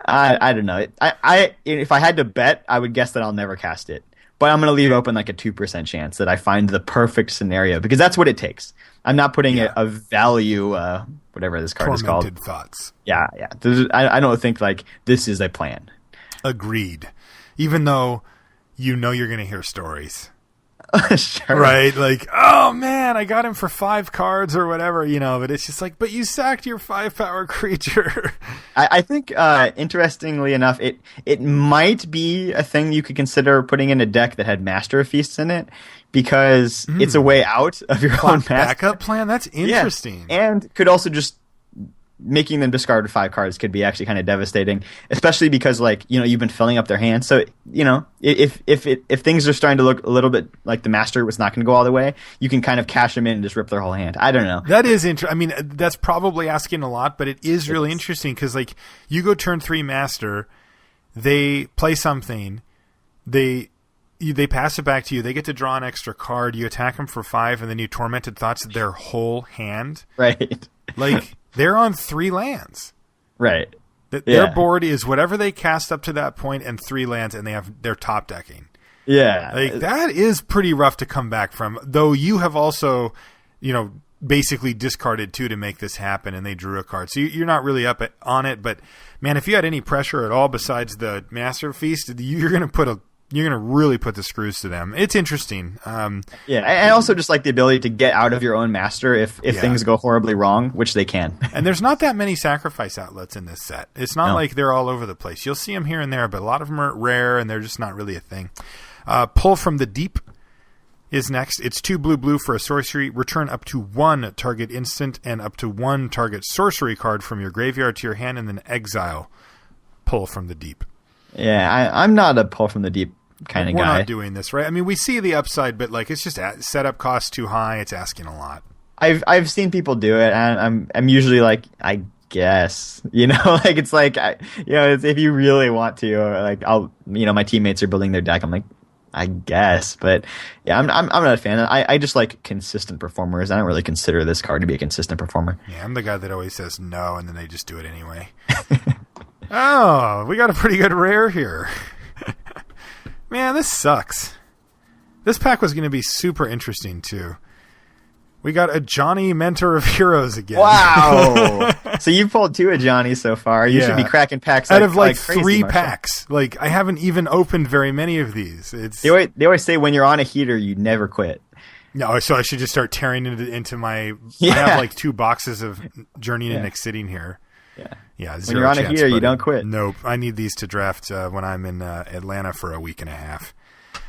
I don't know. If I had to bet, I would guess that I'll never cast it. But I'm going to leave open like a 2% chance that I find the perfect scenario, because that's what it takes. I'm not putting a value, whatever this card is called. Tormented Thoughts. Yeah. I don't think like this is a plan. Agreed. Even though you know you're going to hear stories. Sure. Right? Like, oh man, I got him for 5 cards or whatever, but it's just like, but you sacked your 5-power creature. I think, interestingly enough, it might be a thing you could consider putting in a deck that had Master of Feasts in it, because it's a way out of your own master. Backup plan? That's interesting. Yeah. And could also just making them discard 5 cards could be actually kind of devastating, especially because you've been filling up their hands. So if things are starting to look a little bit like the master was not going to go all the way, you can kind of cash them in and just rip their whole hand. I don't know. That is interesting. I mean, that's probably asking a lot, but it is really interesting because you go turn 3 master, they play something, they pass it back to you, they get to draw an extra card, you attack them for 5, and then you tormented thoughts their whole hand. Right. They're on 3 lands. Right. Their board is whatever they cast up to that point and 3 lands, and they're top decking. Yeah. That is pretty rough to come back from, though you have also, basically discarded 2 to make this happen, and they drew a card. So you're not really up on it, but man, if you had any pressure at all besides the Master Feast, you're going to really put the screws to them. It's interesting. And also just the ability to get out of your own master if things go horribly wrong, which they can. And there's not that many sacrifice outlets in this set. It's not like they're all over the place. You'll see them here and there, but a lot of them are rare, and they're just not really a thing. Pull from the Deep is next. It's 2 blue for a sorcery. Return up to 1 target instant and up to 1 target sorcery card from your graveyard to your hand, and then exile Pull from the Deep. Yeah, I'm not a Pull from the Deep kind of guy. We're not doing this, right? I mean, we see the upside, but it's just setup cost too high. It's asking a lot. I've seen people do it, and I'm usually I guess, it's if you really want to, I'll, my teammates are building their deck. I'm like, I guess, but yeah, I'm not a fan. I just like consistent performers. I don't really consider this card to be a consistent performer. Yeah, I'm the guy that always says no, and then they just do it anyway. Oh, we got a pretty good rare here. Man, this sucks. This pack was going to be super interesting, too. We got a Johnny Mentor of Heroes again. Wow! So you've pulled 2 of Johnny so far. You should be cracking packs out of crazy, 3 Marshall. packs. I haven't even opened very many of these. They always say when you're on a heater, you never quit. No, so I should just start tearing into my... I have 2 boxes of Journey to Nick sitting here. Yeah, when you're on a heater, you don't quit. Nope. I need these to draft when I'm in Atlanta for a week and a half.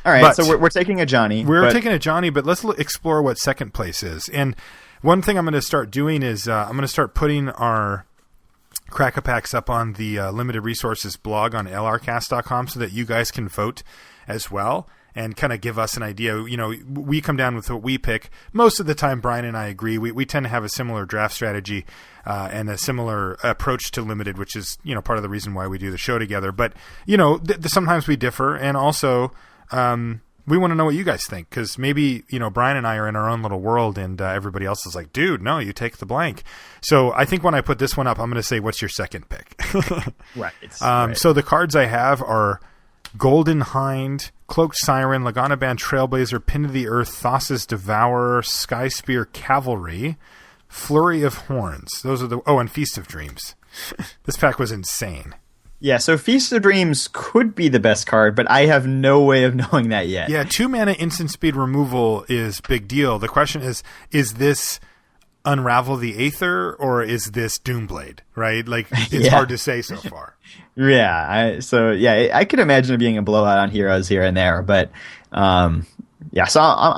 All right, so we're taking a Johnny. Taking a Johnny, but let's explore what second place is. And one thing I'm going to start doing is I'm going to start putting our Crack-A-Packs up on the Limited Resources blog on lrcast.com so that you guys can vote as well and kind of give us an idea. We come down with what we pick. Most of the time, Brian and I agree. We tend to have a similar draft strategy and a similar approach to Limited, which is, part of the reason why we do the show together. But, sometimes we differ. And also, we want to know what you guys think, because maybe, Brian and I are in our own little world and everybody else is like, dude, no, you take the blank. So I think when I put this one up, I'm going to say, what's your second pick? Right. So the cards I have are Golden Hind, Cloaked Siren, Lagana Band Trailblazer, Pin to the Earth, Thassa's Devourer, Sky Spear Cavalry, Flurry of Horns. Those are and Feast of Dreams. This pack was insane. Yeah, so Feast of Dreams could be the best card, but I have no way of knowing that yet. Yeah, 2 mana instant speed removal is big deal. The question is this Unravel the Aether or is this Doomblade, right? It's hard to say so far. Yeah, I could imagine it being a blowout on heroes here and there, but so I'm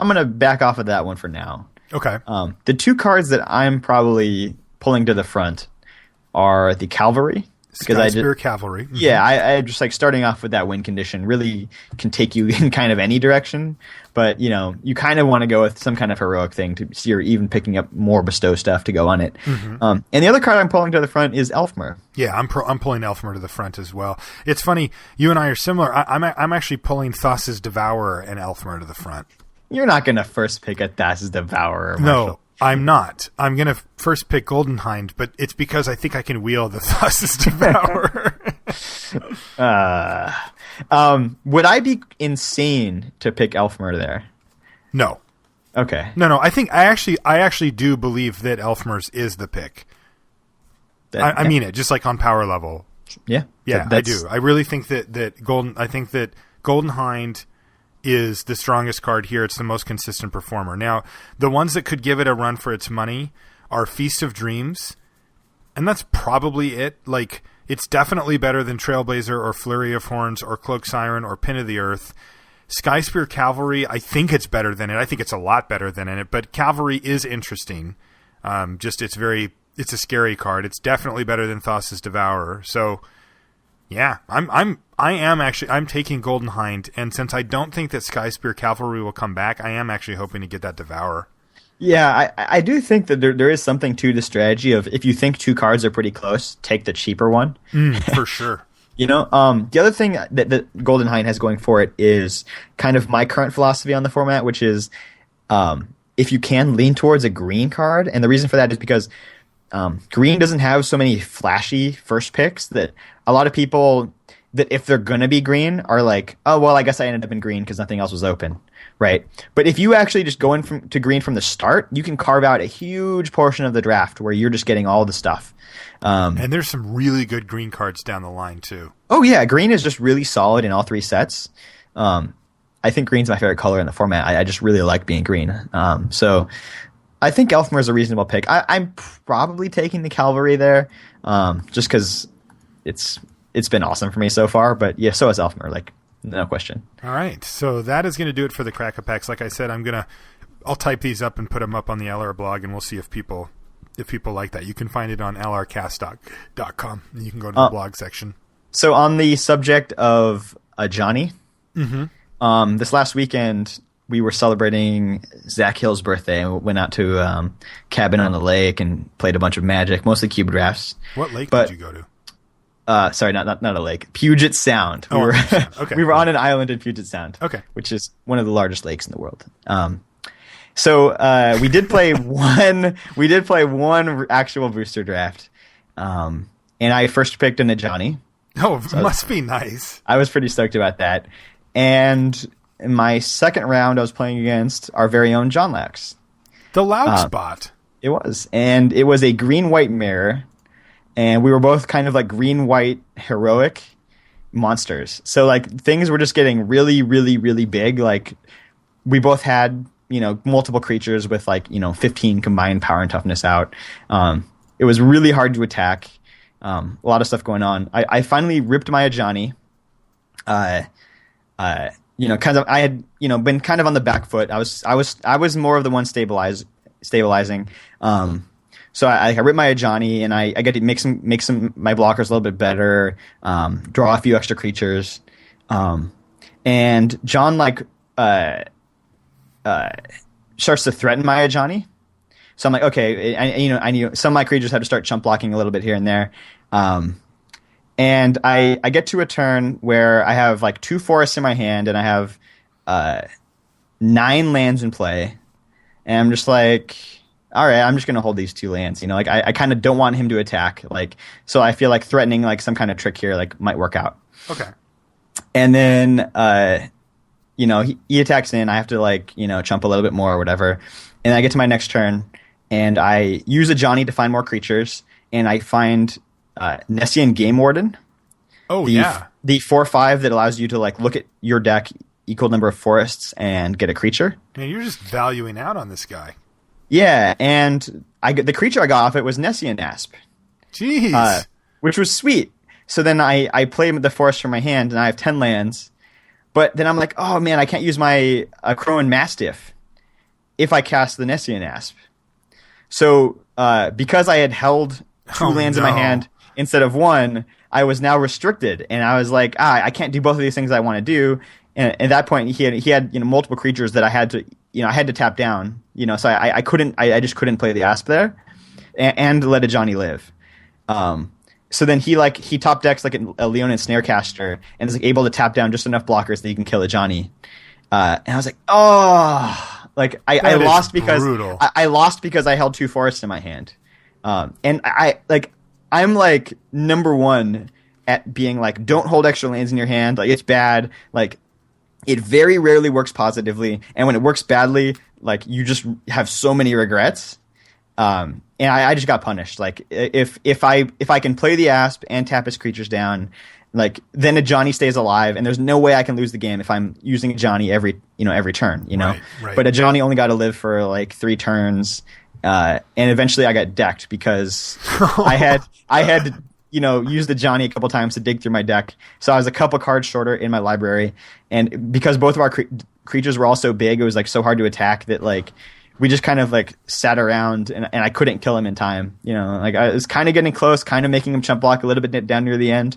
going to back off of that one for now. Okay. The 2 cards that I'm probably pulling to the front are the Cavalry. Sky Spear Cavalry. Mm-hmm. Yeah, I just starting off with that win condition really can take you in kind of any direction, but you kind of want to go with some kind of heroic thing to see you're even picking up more bestow stuff to go on it. Mm-hmm. And the other card I'm pulling to the front is Elfmer. Yeah, I'm pulling Elfmer to the front as well. It's funny, you and I are similar. I'm actually pulling Thassa's Devourer and Elfmer to the front. You're not going to first pick a Thassa's Devourer, Marshall. No. I'm not. I'm going to first pick Golden Hind, but it's because I think I can wield the Thassa's Devourer. Would I be insane to pick Elfmer there? No. Okay. No. I think I actually do believe that Elfmer's is the pick. I mean it, just on power level. Yeah. Yeah, I do. I really think that Golden Hind is the strongest card here. It's the most consistent performer. Now, the ones that could give it a run for its money are Feast of Dreams, and that's probably it. Like, it's definitely better than Trailblazer or Flurry of Horns or Cloak Siren or Pin of the Earth. Skyspear Cavalry, I think it's better than it. I think it's a lot better than it, but Cavalry is interesting. It's a scary card. It's definitely better than Thassa's Devourer. So, yeah, I'm taking Golden Hind, and since I don't think that Skyspear Cavalry will come back, I am actually hoping to get that Devourer. Yeah, I do think that there is something to the strategy of, if you think two cards are pretty close, take the cheaper one. For sure. The other thing that Golden Hind has going for it is kind of my current philosophy on the format, which is if you can lean towards a green card, and the reason for that is because green doesn't have so many flashy first picks that a lot of people, that if they're going to be green, are like, oh, well, I guess I ended up in green because nothing else was open, right? But if you actually just go to green from the start, you can carve out a huge portion of the draft where you're just getting all the stuff. And there's some really good green cards down the line, too. Oh, yeah. Green is just really solid in all three sets. I think green's my favorite color in the format. I just really like being green. So I think Elfmer is a reasonable pick. I'm probably taking the Cavalry there just because it's been awesome for me so far. But, yeah, so is Elfmer, like, no question. All right. So that is going to do it for the Cracker Packs. Like I said, I'll type these up and put them up on the LR blog, and we'll see if people like that. You can find it on lrcast.com. You can go to the blog section. So on the subject of Johnny, this last weekend we were celebrating Zach Hill's birthday, and we went out to cabin on the lake and played a bunch of Magic, mostly cube drafts. What lake did you go to? Sorry, not a lake. Puget Sound. Okay. We were on an island in Puget Sound. Okay. Which is one of the largest lakes in the world. So we did play one. We did play one actual booster draft, and I first picked a Johnny. Oh, it must be nice. I was pretty stoked about that. And in my second round, I was playing against our very own John Lax. The Loud Spot. It was, and it was a green-white mirror, and we were both kind of like green-white heroic monsters. So like things were just getting really, really, really big. Like we both had, multiple creatures with 15 combined power and toughness out. It was really hard to attack. A lot of stuff going on. I finally ripped my Ajani. Kind of, I had, been kind of on the back foot. I was more of the one stabilizing. So I ripped my Ajani, and I get to make my blockers a little bit better, draw a few extra creatures. And John starts to threaten my Ajani. So I'm like, okay, I need some of my creatures have to start chump blocking a little bit here and there. And I get to a turn where I have 2 forests in my hand, and I have 9 lands in play. And I'm just like, all right, I'm just going to hold these 2 lands. I kind of don't want him to attack. So I feel like threatening some kind of trick here might work out. Okay. And then he attacks in. I have to chump a little bit more or whatever. And I get to my next turn, and I use a Johnny to find more creatures, and I find Nessian Game Warden. Oh, yeah. The 4/5 that allows you to look at your deck, equal number of forests, and get a creature. Man, you're just valuing out on this guy. Yeah, and the creature I got off it was Nessian Asp. Jeez. Which was sweet. So then I play the forest from my hand, and I have 10 lands. But then I'm like, oh man, I can't use my Crowan Mastiff if I cast the Nessian Asp. So because I had held 2 lands in my hand instead of 1, I was now restricted, and I was like, I can't do both of these things I want to do. And at that point, he had multiple creatures that I had to tap down. So I just couldn't play the Asp there, and let a Johnny live. So then he top decks a Leonin Snarecaster, and is able to tap down just enough blockers that he can kill a Johnny. And I was like, oh, I lost because I lost because I held 2 forests in my hand. And I'm number 1 at being don't hold extra lands in your hand. It's bad. It very rarely works positively, and when it works badly, you just have so many regrets. And and I just got punished. Like if I can play the Asp and tap his creatures down, like then a Johnny stays alive, and there's no way I can lose the game if I'm using a Johnny every turn. Right. But a Johnny only got to live for like 3 turns, and eventually I got decked because I had used the Johnny a couple times to dig through my deck, so I was a couple cards shorter in my library, and because both of our creatures were all so big, it was like so hard to attack that like we just kind of like sat around, and I couldn't kill him in time. Like I was kind of getting close, kind of making him chump block a little bit down near the end.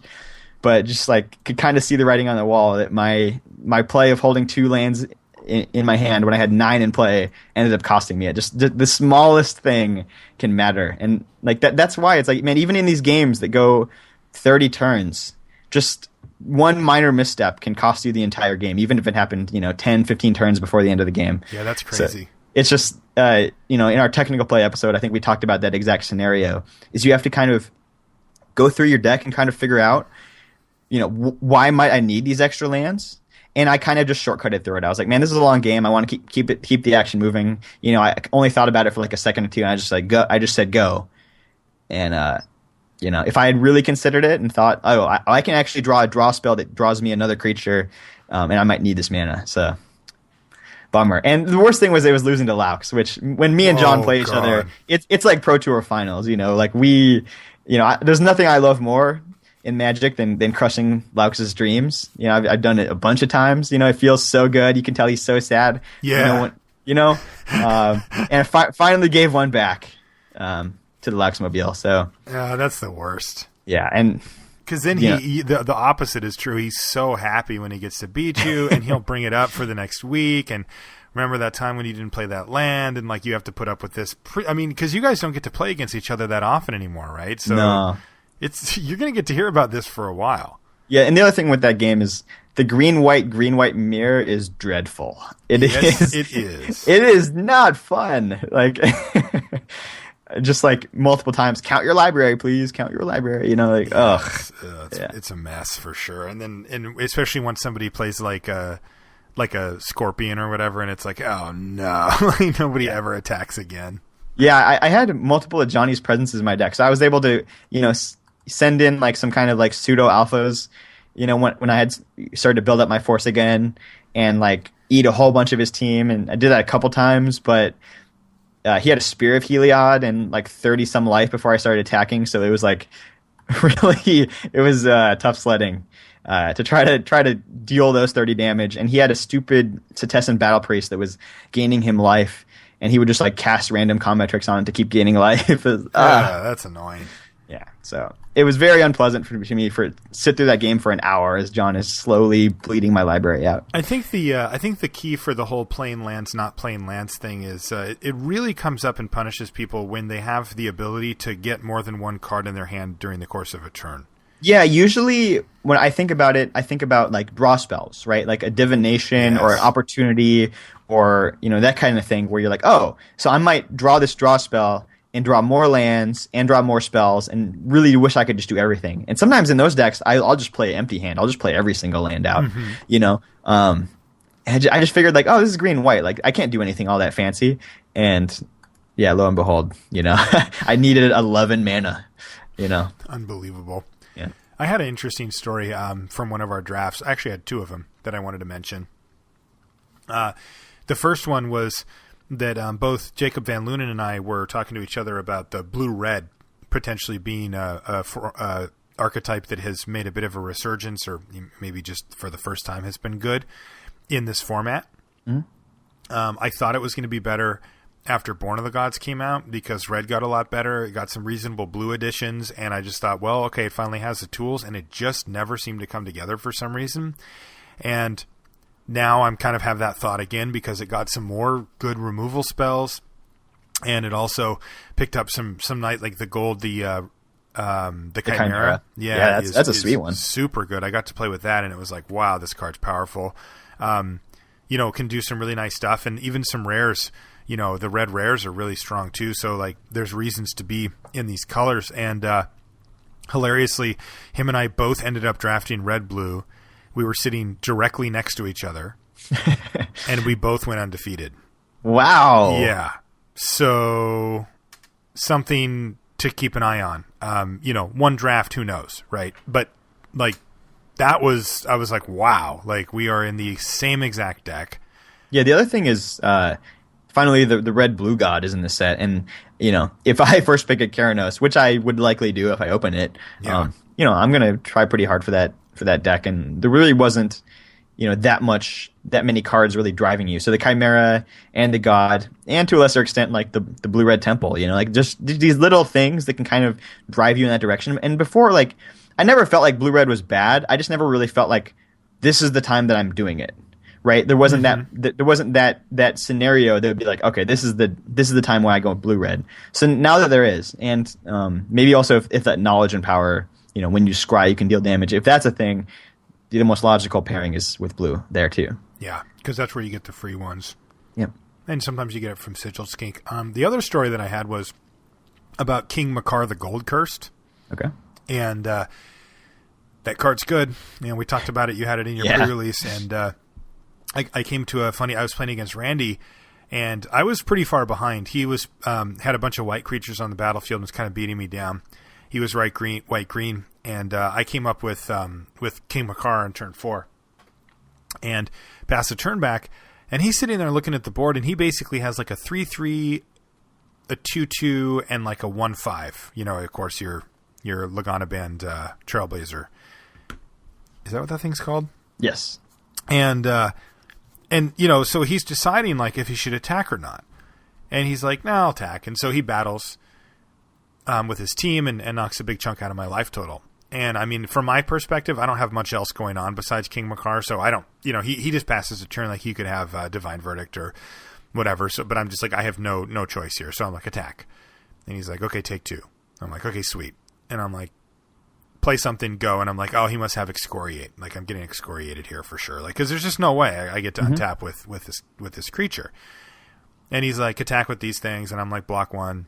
But just like could kind of see the writing on the wall that my play of holding 2 lands in my hand when I had 9 in play ended up costing me it. Just the smallest thing can matter, and like that's why it's like, man, even in these games that go 30 turns, just one minor misstep can cost you the entire game, even if it happened 10, 15 turns before the end of the game. Yeah, that's crazy. So it's just in our technical play episode, I think we talked about that exact scenario. Is you have to kind of go through your deck and kind of figure out, why might I need these extra lands? And I kind of just shortcutted through it. I was like, man, this is a long game. I want to keep the action moving. I only thought about it for like a second or two, and I just said go. And if I had really considered it and thought, oh, I can actually draw a draw spell that draws me another creature, and I might need this mana. So bummer. And the worst thing was it was losing to Laux, which when me and John play each other, it's like Pro Tour finals. Like there's nothing I love more in Magic than crushing Laux's dreams. I've done it a bunch of times. It feels so good. You can tell he's so sad. Yeah. And I finally gave one back to the Lauxmobile. So that's the worst. Yeah, and because then the opposite is true. He's so happy when he gets to beat you, and he'll bring it up for the next week. And remember that time when you didn't play that land, and like you have to put up with this. Because you guys don't get to play against each other that often anymore, right? So no. You're going to get to hear about this for a while. Yeah, and the other thing with that game is the green-white mirror is dreadful. It is. It is not fun. Like, just like multiple times, count your library, please. Count your library. It's a mess for sure. And especially when somebody plays like a scorpion or whatever, and it's like, oh no, like nobody ever attacks again. Yeah, I had multiple of Johnny's presences in my deck, so I was able to, send in like some kind of like pseudo alphas, when I had started to build up my force again, and like eat a whole bunch of his team, and I did that a couple times, but he had a Spear of Heliod and like 30 some life before I started attacking, so it was like really it was tough sledding to try to deal those 30 damage, and he had a stupid Setessan Battle Priest that was gaining him life, and he would just like cast random combat tricks on it to keep gaining life. That's annoying. Yeah, so it was very unpleasant for me to sit through that game for an hour as John is slowly bleeding my library out. I think the key for the whole playing lands, not playing lands thing is it really comes up and punishes people when they have the ability to get more than one card in their hand during the course of a turn. Yeah, usually when I think about it, I think about like draw spells, right? Like a divination or an opportunity or, that kind of thing where you're like, oh, so I might draw this draw spell and draw more lands and draw more spells and really wish I could just do everything. And sometimes in those decks, I'll just play empty hand. I'll just play every single land out, I just figured like, oh, this is green and white. Like I can't do anything all that fancy. And yeah, lo and behold, I needed 11 mana, Unbelievable. Yeah. I had an interesting story from one of our drafts. I actually had 2 of them that I wanted to mention. The first one was that both Jacob Van Lunen and I were talking to each other about the blue-red potentially being a archetype that has made a bit of a resurgence, or maybe just for the first time has been good in this format. Mm-hmm. I thought it was going to be better after Born of the Gods came out because red got a lot better. It got some reasonable blue additions, and I just thought, well, okay, it finally has the tools, and it just never seemed to come together for some reason. And now I'm kind of have that thought again because it got some more good removal spells, and it also picked up some night like the gold, the Chimera. Yeah, that's a sweet one. Super good. I got to play with that, and it was like, wow, this card's powerful. Can do some really nice stuff, and even some rares. The red rares are really strong too. So like, there's reasons to be in these colors, and hilariously, him and I both ended up drafting red-blue. We were sitting directly next to each other, and we both went undefeated. Wow. Yeah. So something to keep an eye on. One draft, who knows, right? But like I was like, wow, like we are in the same exact deck. Yeah, the other thing is, finally the red-blue god is in the set, and if I first pick a Keranos, which I would likely do if I open it, I'm gonna try pretty hard for that deck, and there really wasn't that many cards really driving you. So the Chimera and the God, and to a lesser extent like the blue-red Temple, like just these little things that can kind of drive you in that direction. And before, like, I never felt like blue-red was bad. I just never really felt like this is the time that I'm doing it. Right, there wasn't that scenario that would be like, okay, this is the time when I go blue red. So now that there is, and maybe also if that knowledge and power, when you scry you can deal damage. If that's a thing, the most logical pairing is with blue there too. Yeah, because that's where you get the free ones. Yep, and sometimes you get it from Sigil Skink. The other story that I had was about King Makar the Gold Cursed. Okay, and that card's good. We talked about it. You had it in your pre-release, and. I came to I was playing against Randy, and I was pretty far behind. He was had a bunch of white creatures on the battlefield and was kind of beating me down. He was white green, and I came up with King Makar on turn 4, and passed a turn back, and he's sitting there looking at the board, and he basically has like a 3/3, a 2/2, and like a 1/5. Of course, your Lagana Band Trailblazer. Is that what that thing's called? Yes. And so he's deciding like if he should attack or not. And he's like, no, I'll attack. And so he battles with his team and knocks a big chunk out of my life total. And I mean, from my perspective, I don't have much else going on besides King Makar. So I don't, he just passes a turn like he could have Divine Verdict or whatever. So, but I'm just like, I have no choice here. So I'm like, attack. And he's like, okay, take 2. I'm like, okay, sweet. And I'm like, play something, go, and I'm like, oh, he must have excoriate. Like, I'm getting excoriated here for sure. Like, because there's just no way I get to untap with this creature. And he's like, attack with these things, and I'm like, block 1,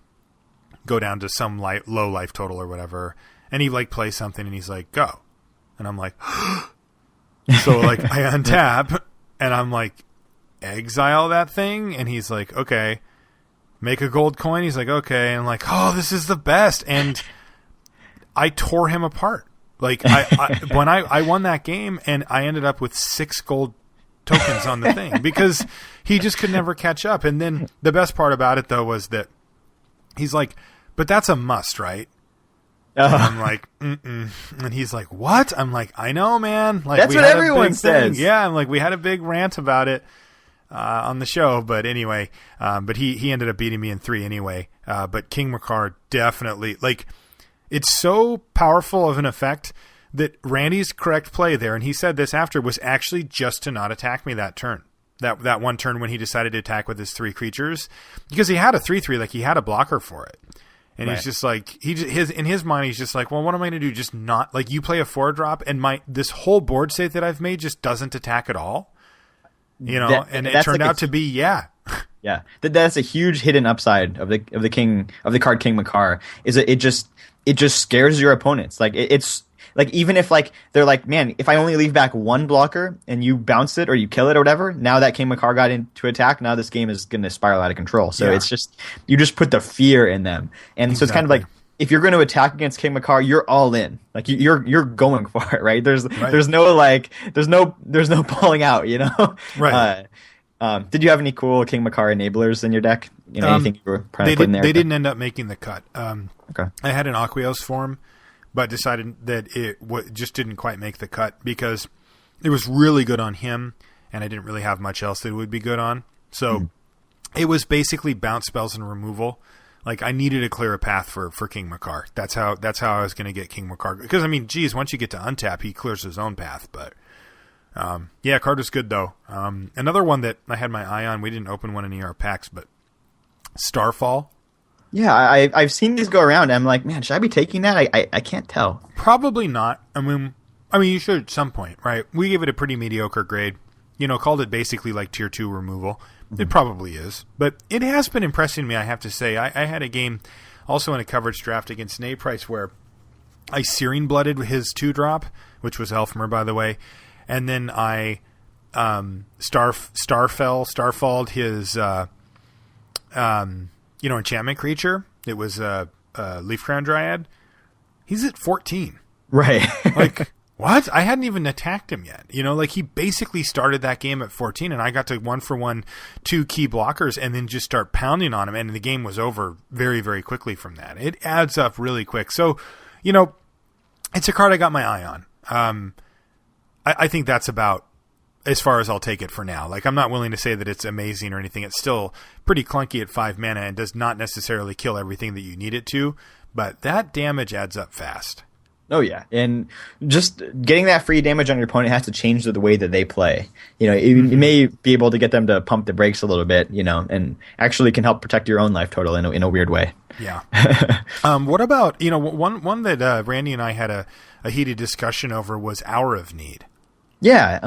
go down to some low life total or whatever. And he like plays something, and he's like, go, and I'm like, so like I untap, and I'm like, exile that thing, and he's like, okay, make a gold coin. He's like, okay, and I'm like, oh, this is the best, and I tore him apart. Like when I won that game, and I ended up with 6 gold tokens on the thing because he just could never catch up. And then the best part about it though was that he's like, but that's a must, right? And I'm like, mm-mm. And he's like, what? I'm like, I know, man. Like, that's what everyone says. Yeah, I'm like, we had a big rant about it on the show, but anyway, but he ended up beating me in 3 anyway. But King Makar definitely, like, it's so powerful of an effect that Randy's correct play there, and he said this after, was actually just to not attack me that turn. That one turn when he decided to attack with his 3 creatures, because he had a 3/3, like he had a blocker for it, and He's just like in his mind he's just like, well, what am I going to do? Just not, like, you play a 4-drop, and this whole board state that I've made just doesn't attack at all, and it turned out to be yeah. That's a huge hidden upside of the card King Makar, is that it just scares your opponents. Like it's like, even if like they're like, man, if I only leave back 1 blocker and you bounce it or you kill it or whatever, now that King Makar got into attack, now this game is going to spiral out of control. So it's just, you just put the fear in them, and so it's kind of like, if you're going to attack against King Makar, you're all in. Like you're going for it, right? There's no pulling out, Right. Did you have any cool King Makar enablers in your deck? Anything you were trying to put in there? They didn't end up making the cut. Okay. I had an Aqueous form, but decided that it just didn't quite make the cut because it was really good on him, and I didn't really have much else that it would be good on. So it was basically bounce spells and removal. Like, I needed to clear a path for King Makar. That's how I was going to get King Makar. Because, I mean, geez, once you get to untap, he clears his own path, but... card was good though. Another one that I had my eye on, we didn't open one in our packs, but Starfall. Yeah, I've seen these go around, and I'm like, man, should I be taking that? I can't tell. Probably not. I mean, you should at some point, right? We gave it a pretty mediocre grade. Called it basically like tier 2 removal. Mm-hmm. It probably is, but it has been impressing me, I have to say. I had a game also in a coverage draft against Price where I Searing Blooded his 2-drop, which was Elfmer, by the way. And then I Starfalled his enchantment creature. It was Leaf Crown Dryad. He's at 14. Right. Like, what? I hadn't even attacked him yet. Like he basically started that game at 14, and I got to 1-for-1 2 key blockers and then just start pounding on him, and the game was over very, very quickly from that. It adds up really quick. So, it's a card I got my eye on. I think that's about as far as I'll take it for now. Like, I'm not willing to say that it's amazing or anything. It's still pretty clunky at 5 mana and does not necessarily kill everything that you need it to, but that damage adds up fast. Oh, yeah. And just getting that free damage on your opponent has to change the way that they play. You may be able to get them to pump the brakes a little bit, and actually can help protect your own life total in a weird way. Yeah. What about, one that Randy and I had a heated discussion over was Hour of Need. Yeah.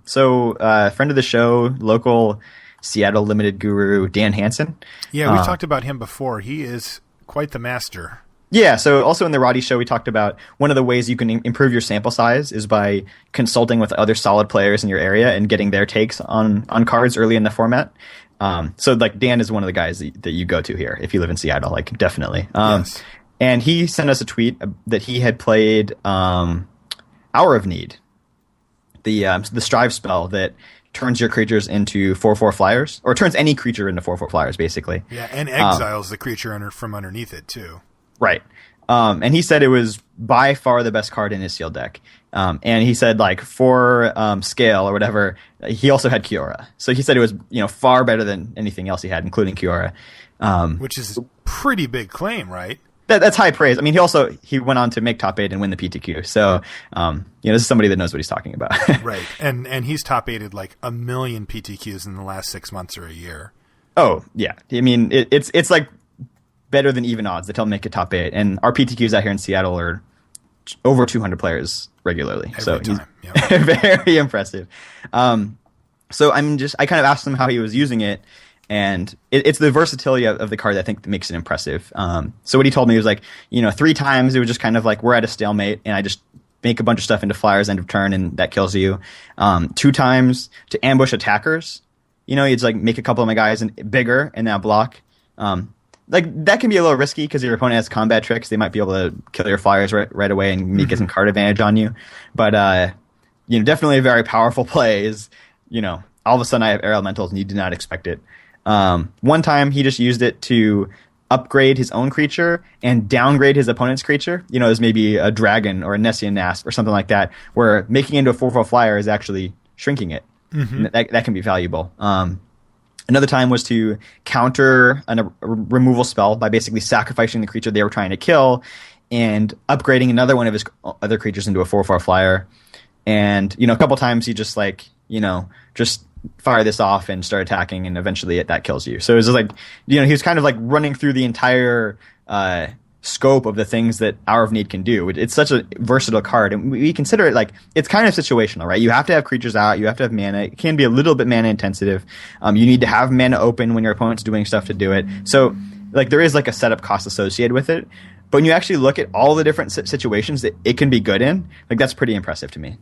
So friend of the show, local Seattle Limited guru, Dan Hansen. Yeah, we've talked about him before. He is quite the master. Yeah, so also in the Roddy show, we talked about one of the ways you can improve your sample size is by consulting with other solid players in your area and getting their takes on cards early in the format. So like Dan is one of the guys that you go to here if you live in Seattle, like definitely. Yes. And he sent us a tweet that he had played Hour of Need, the Strive spell that turns your creatures into 4/4 flyers, or turns any creature into 4/4 flyers, basically. Yeah, and exiles the creature from underneath it too. Right. And he said it was by far the best card in his sealed deck. And he said, like, for scale or whatever, he also had Kiora. So he said it was, far better than anything else he had, including Kiora. Which is a pretty big claim, right? That's high praise. I mean, he went on to make top 8 and win the PTQ. So, this is somebody that knows what he's talking about. Right. And he's top 8'd like 1 million PTQs in the last 6 months or a year. Oh, yeah. I mean, it's like better than even odds that he'll make a top 8. And our PTQs out here in Seattle are over 200 players regularly. Every time. He's very impressive. So I kind of asked him how he was using it, and it's the versatility of the card that I think that makes it impressive. So what he told me was like, 3 times it was just kind of like we're at a stalemate, and I just make a bunch of stuff into flyers end of turn, and that kills you. 2 times to ambush attackers. It's like make a couple of my guys bigger and now block. Like that can be a little risky because your opponent has combat tricks. They might be able to kill your flyers right away and get some card advantage on you. But definitely a very powerful play is, all of a sudden I have air elementals and you did not expect it. One time he just used it to upgrade his own creature and downgrade his opponent's creature. As maybe a dragon or a Nessian Nasp or something like that, where making it into a 4/4 flyer is actually shrinking it. Mm-hmm. That can be valuable. Another time was to counter a removal spell by basically sacrificing the creature they were trying to kill and upgrading another one of his other creatures into a 4/4 flyer. And, a couple times he just just fire this off and start attacking, and eventually that kills you. So it was just like, he was kind of like running through the entire scope of the things that Hour of Need can do. It's such a versatile card, and we consider it like it's kind of situational, right? You have to have creatures out, you have to have mana. It can be a little bit mana intensive. You need to have mana open when your opponent's doing stuff to do it. So like there is like a setup cost associated with it. But when you actually look at all the different situations that it can be good in, like that's pretty impressive to me.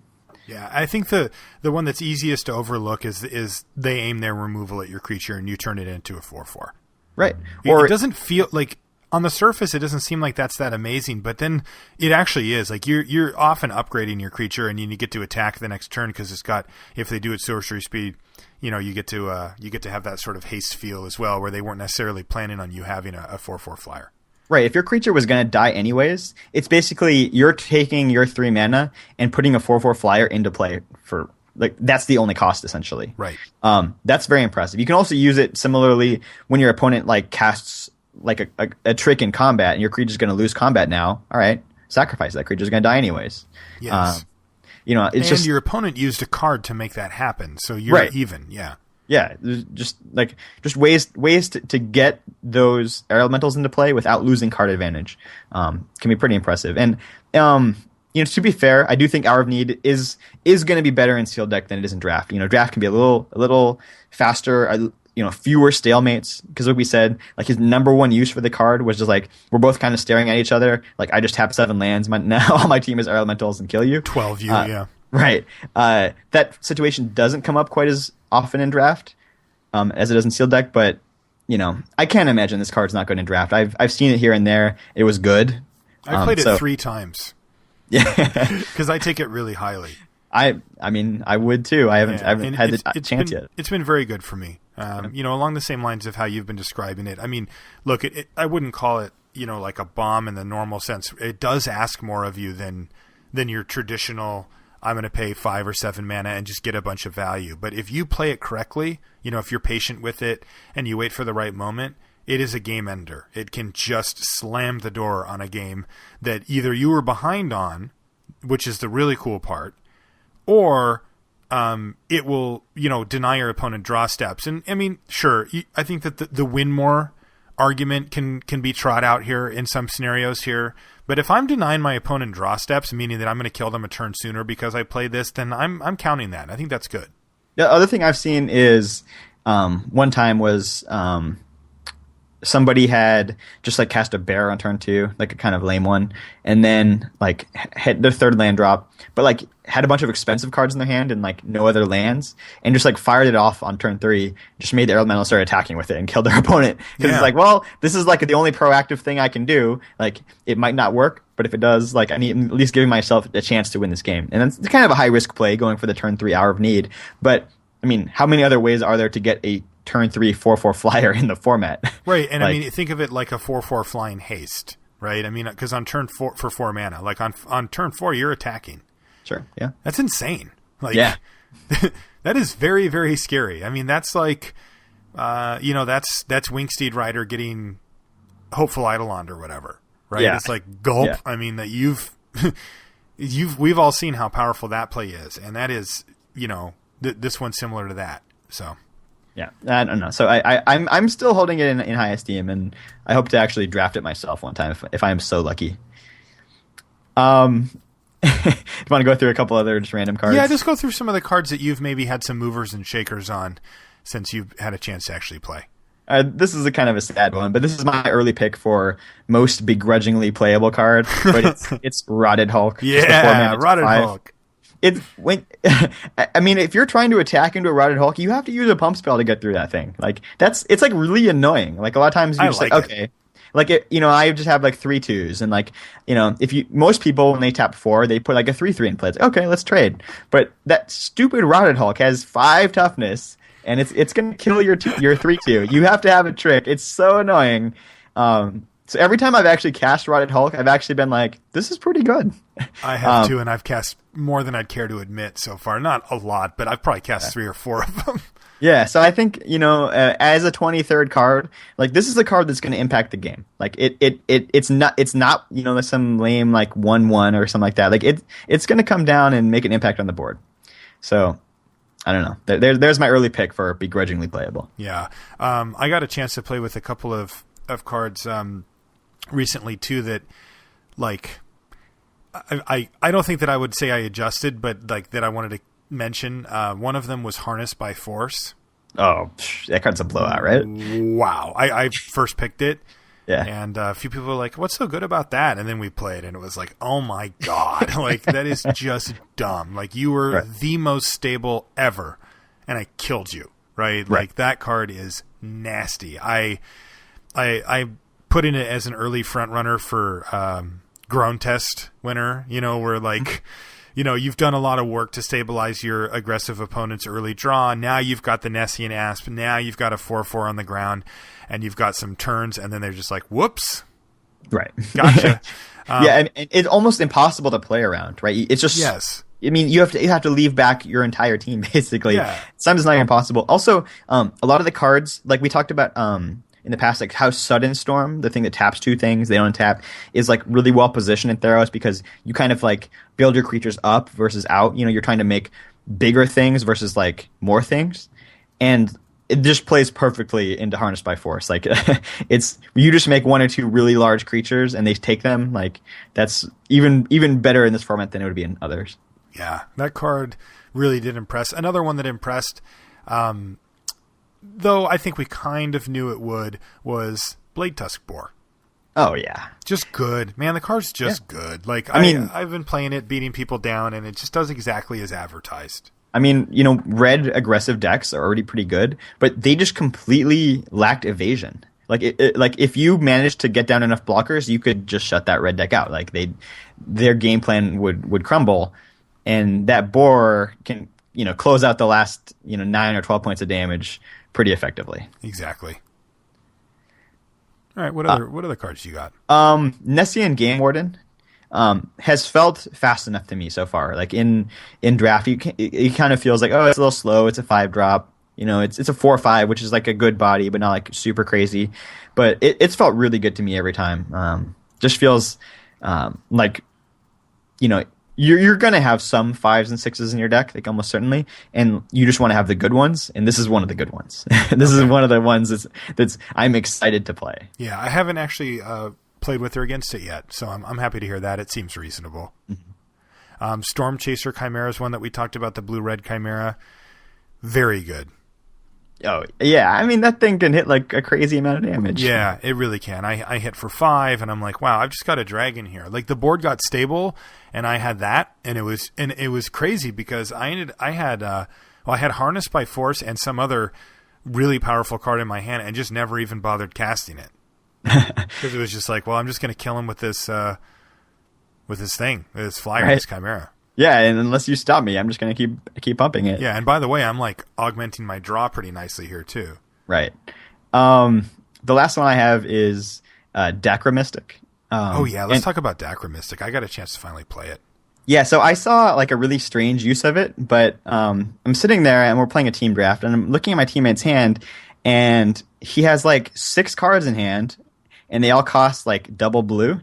Yeah, I think the one that's easiest to overlook is they aim their removal at your creature and you turn it into a 4/4. Right. Or it doesn't feel like on the surface, it doesn't seem like that's that amazing, but then it actually is. Like you're often upgrading your creature, and you get to attack the next turn because it's got. If they do it sorcery speed, you get to have that sort of haste feel as well, where they weren't necessarily planning on you having a 4/4 flyer. Right. If your creature was going to die anyways, it's basically you're taking your 3 mana and putting a 4/4 flyer into play for. Like that's the only cost essentially. Right. That's very impressive. You can also use it similarly when your opponent like casts like a trick in combat and your creature's going to lose combat now. All right, sacrifice that creature's going to die anyways. Yes. It's and just your opponent used a card to make that happen, so you're right. even. Yeah. Yeah, just ways to get those air elementals into play without losing card advantage can be pretty impressive. And to be fair, I do think Hour of Need is going to be better in sealed deck than it is in draft. Draft can be a little faster. Fewer stalemates, because like we said, like his number one use for the card was just like we're both kind of staring at each other. Like I just have 7 lands. Now all my team is air elementals and kill you. 12 you, yeah. Right. That situation doesn't come up quite as often in draft as it does in sealed deck, but I can't imagine this card's not going to draft. I've seen it here and there. It was good. I played it 3 times. Yeah, because I take it really highly. I mean, I would too. I haven't had the chance yet. It's been very good for me. Along the same lines of how you've been describing it. I mean, look, I wouldn't call it, like a bomb in the normal sense. It does ask more of you than your traditional, I'm going to pay 5 or 7 mana and just get a bunch of value. But if you play it correctly, if you're patient with it and you wait for the right moment, it is a game ender. It can just slam the door on a game that either you were behind on, which is the really cool part, or it will, deny your opponent draw steps. And I mean, sure, I think that the win more argument can be trot out here in some scenarios here. But if I'm denying my opponent draw steps, meaning that I'm going to kill them a turn sooner because I played this, then I'm counting that. I think that's good. The other thing I've seen is one time was somebody had just like cast a bear on turn 2, like a kind of lame one, and then like hit their 3rd land drop, but like had a bunch of expensive cards in their hand and like no other lands, and just like fired it off on turn 3, just made the elemental start attacking with it and killed their opponent. Because it's like, well, this is like the only proactive thing I can do. Like it might not work, but if it does, like I need at least giving myself a chance to win this game. And it's kind of a high risk play going for the turn 3 Hour of Need. But I mean, how many other ways are there to get a turn 3 4/4 flyer in the format? Right, and I mean, think of it like a 4/4 flying haste, right? I mean, because on turn 4 for 4 mana, like on turn 4, you're attacking. Sure, yeah, that's insane. Like, yeah, that is very, very scary. I mean, that's like, that's Wingsteed Rider getting Hopeful Eidolon or whatever, right? Yeah. It's like gulp. Yeah. I mean, that we've all seen how powerful that play is, and that is, this one's similar to that. So. Yeah, I don't know. So I'm still holding it in high esteem, and I hope to actually draft it myself one time if I am so lucky. Do you want to go through a couple other just random cards? Yeah, just go through some of the cards that you've maybe had some movers and shakers on since you've had a chance to actually play. This is a kind of a sad one, but this is my early pick for most begrudgingly playable card. But it's Rotted Hulk. Yeah, Rotted Hulk. I mean, if you're trying to attack into a Rotted Hulk, you have to use a pump spell to get through that thing. Like it's like really annoying. Like a lot of times you're just like okay, like I just have like 3/2s, and like most people when they tap 4, they put like a 3/3 in play. It's like, okay, let's trade. But that stupid Rotted Hulk has 5 toughness, and it's gonna kill your 3/2. You have to have a trick. It's so annoying. So every time I've actually cast Rotted Hulk, I've actually been like, this is pretty good. I have too, and I've cast more than I'd care to admit so far. Not a lot, but I've probably cast 3 or 4 of them. Yeah, so I think, as a 23rd card, like this is a card that's going to impact the game. Like it's not some lame like 1/1 or something like that. Like it's going to come down and make an impact on the board. So I don't know. There's my early pick for begrudgingly playable. Yeah. I got a chance to play with a couple of cards recently too that like I don't think that I would say I adjusted, but like that I wanted to mention. One of them was Harnessed by Force. Oh, that card's a blowout, right? Wow. I first picked it. Yeah. And a few people were like, what's so good about that? And then we played, and it was like, oh my God. Like, that is just dumb. Like, you were the most stable ever, and I killed you, right? Like, that card is nasty. I put in it as an early front runner for Grown Test winner, where like, you've done a lot of work to stabilize your aggressive opponent's early draw. Now you've got the Nessian Asp. Now you've got a 4/4 on the ground, and you've got some turns, and then they're just like, whoops. Right. Gotcha. Yeah, and it's almost impossible to play around, right? It's just... Yes. I mean, you have to leave back your entire team, basically. Yeah. Sometimes it's not impossible. Also, a lot of the cards, like we talked about in the past, like how Sudden Storm, the thing that taps 2 things, they don't tap, is like really well positioned in Theros because you kind of like build your creatures up versus out. You're trying to make bigger things versus like more things. And it just plays perfectly into Harnessed by Force. Like it's you just make 1 or 2 really large creatures and they take them. Like that's even better in this format than it would be in others. Yeah, that card really did impress. Another one that impressed, though I think we kind of knew it would, was Blade Tusk Boar. Oh yeah, just good, man. The card's just good. Like I mean, I've been playing it, beating people down, and it just does exactly as advertised. I mean, red aggressive decks are already pretty good, but they just completely lacked evasion. Like like if you managed to get down enough blockers, you could just shut that red deck out. Like their game plan would crumble, and that boar can close out the last 9 or 12 points of damage pretty effectively. Exactly. All right, what other cards you got? Nessian Game Warden has felt fast enough to me so far. Like in draft, it kind of feels like, oh, it's a little slow. It's a 5-drop. It's a 4/5, which is like a good body, but not like super crazy. But it's felt really good to me every time. Just feels like you're gonna have some 5s and 6s in your deck, like almost certainly, and you just want to have the good ones. And this is one of the good ones. This is one of the ones that's I'm excited to play. Yeah, I haven't actually played with or against it yet, so I'm happy to hear that. It seems reasonable. Mm-hmm. Storm Chaser Chimera is one that we talked about. The blue-red Chimera, very good. Oh, yeah. I mean, that thing can hit like a crazy amount of damage. Yeah, it really can. I hit for 5, and I'm like, wow, I've just got a dragon here. Like, the board got stable, and I had that, and it was crazy because I had Harnessed by Force and some other really powerful card in my hand and just never even bothered casting it. Because it was just like, well, I'm just going to kill him with this flyer, right. This Chimera. Yeah, and unless you stop me, I'm just going to keep pumping it. Yeah, and by the way, I'm like augmenting my draw pretty nicely here too. Right. The last one I have is Dacromystic. Let's talk about Dacromystic. I got a chance to finally play it. Yeah, so I saw like a really strange use of it, but I'm sitting there and we're playing a team draft, and I'm looking at my teammate's hand, and he has like 6 cards in hand, and they all cost like double blue.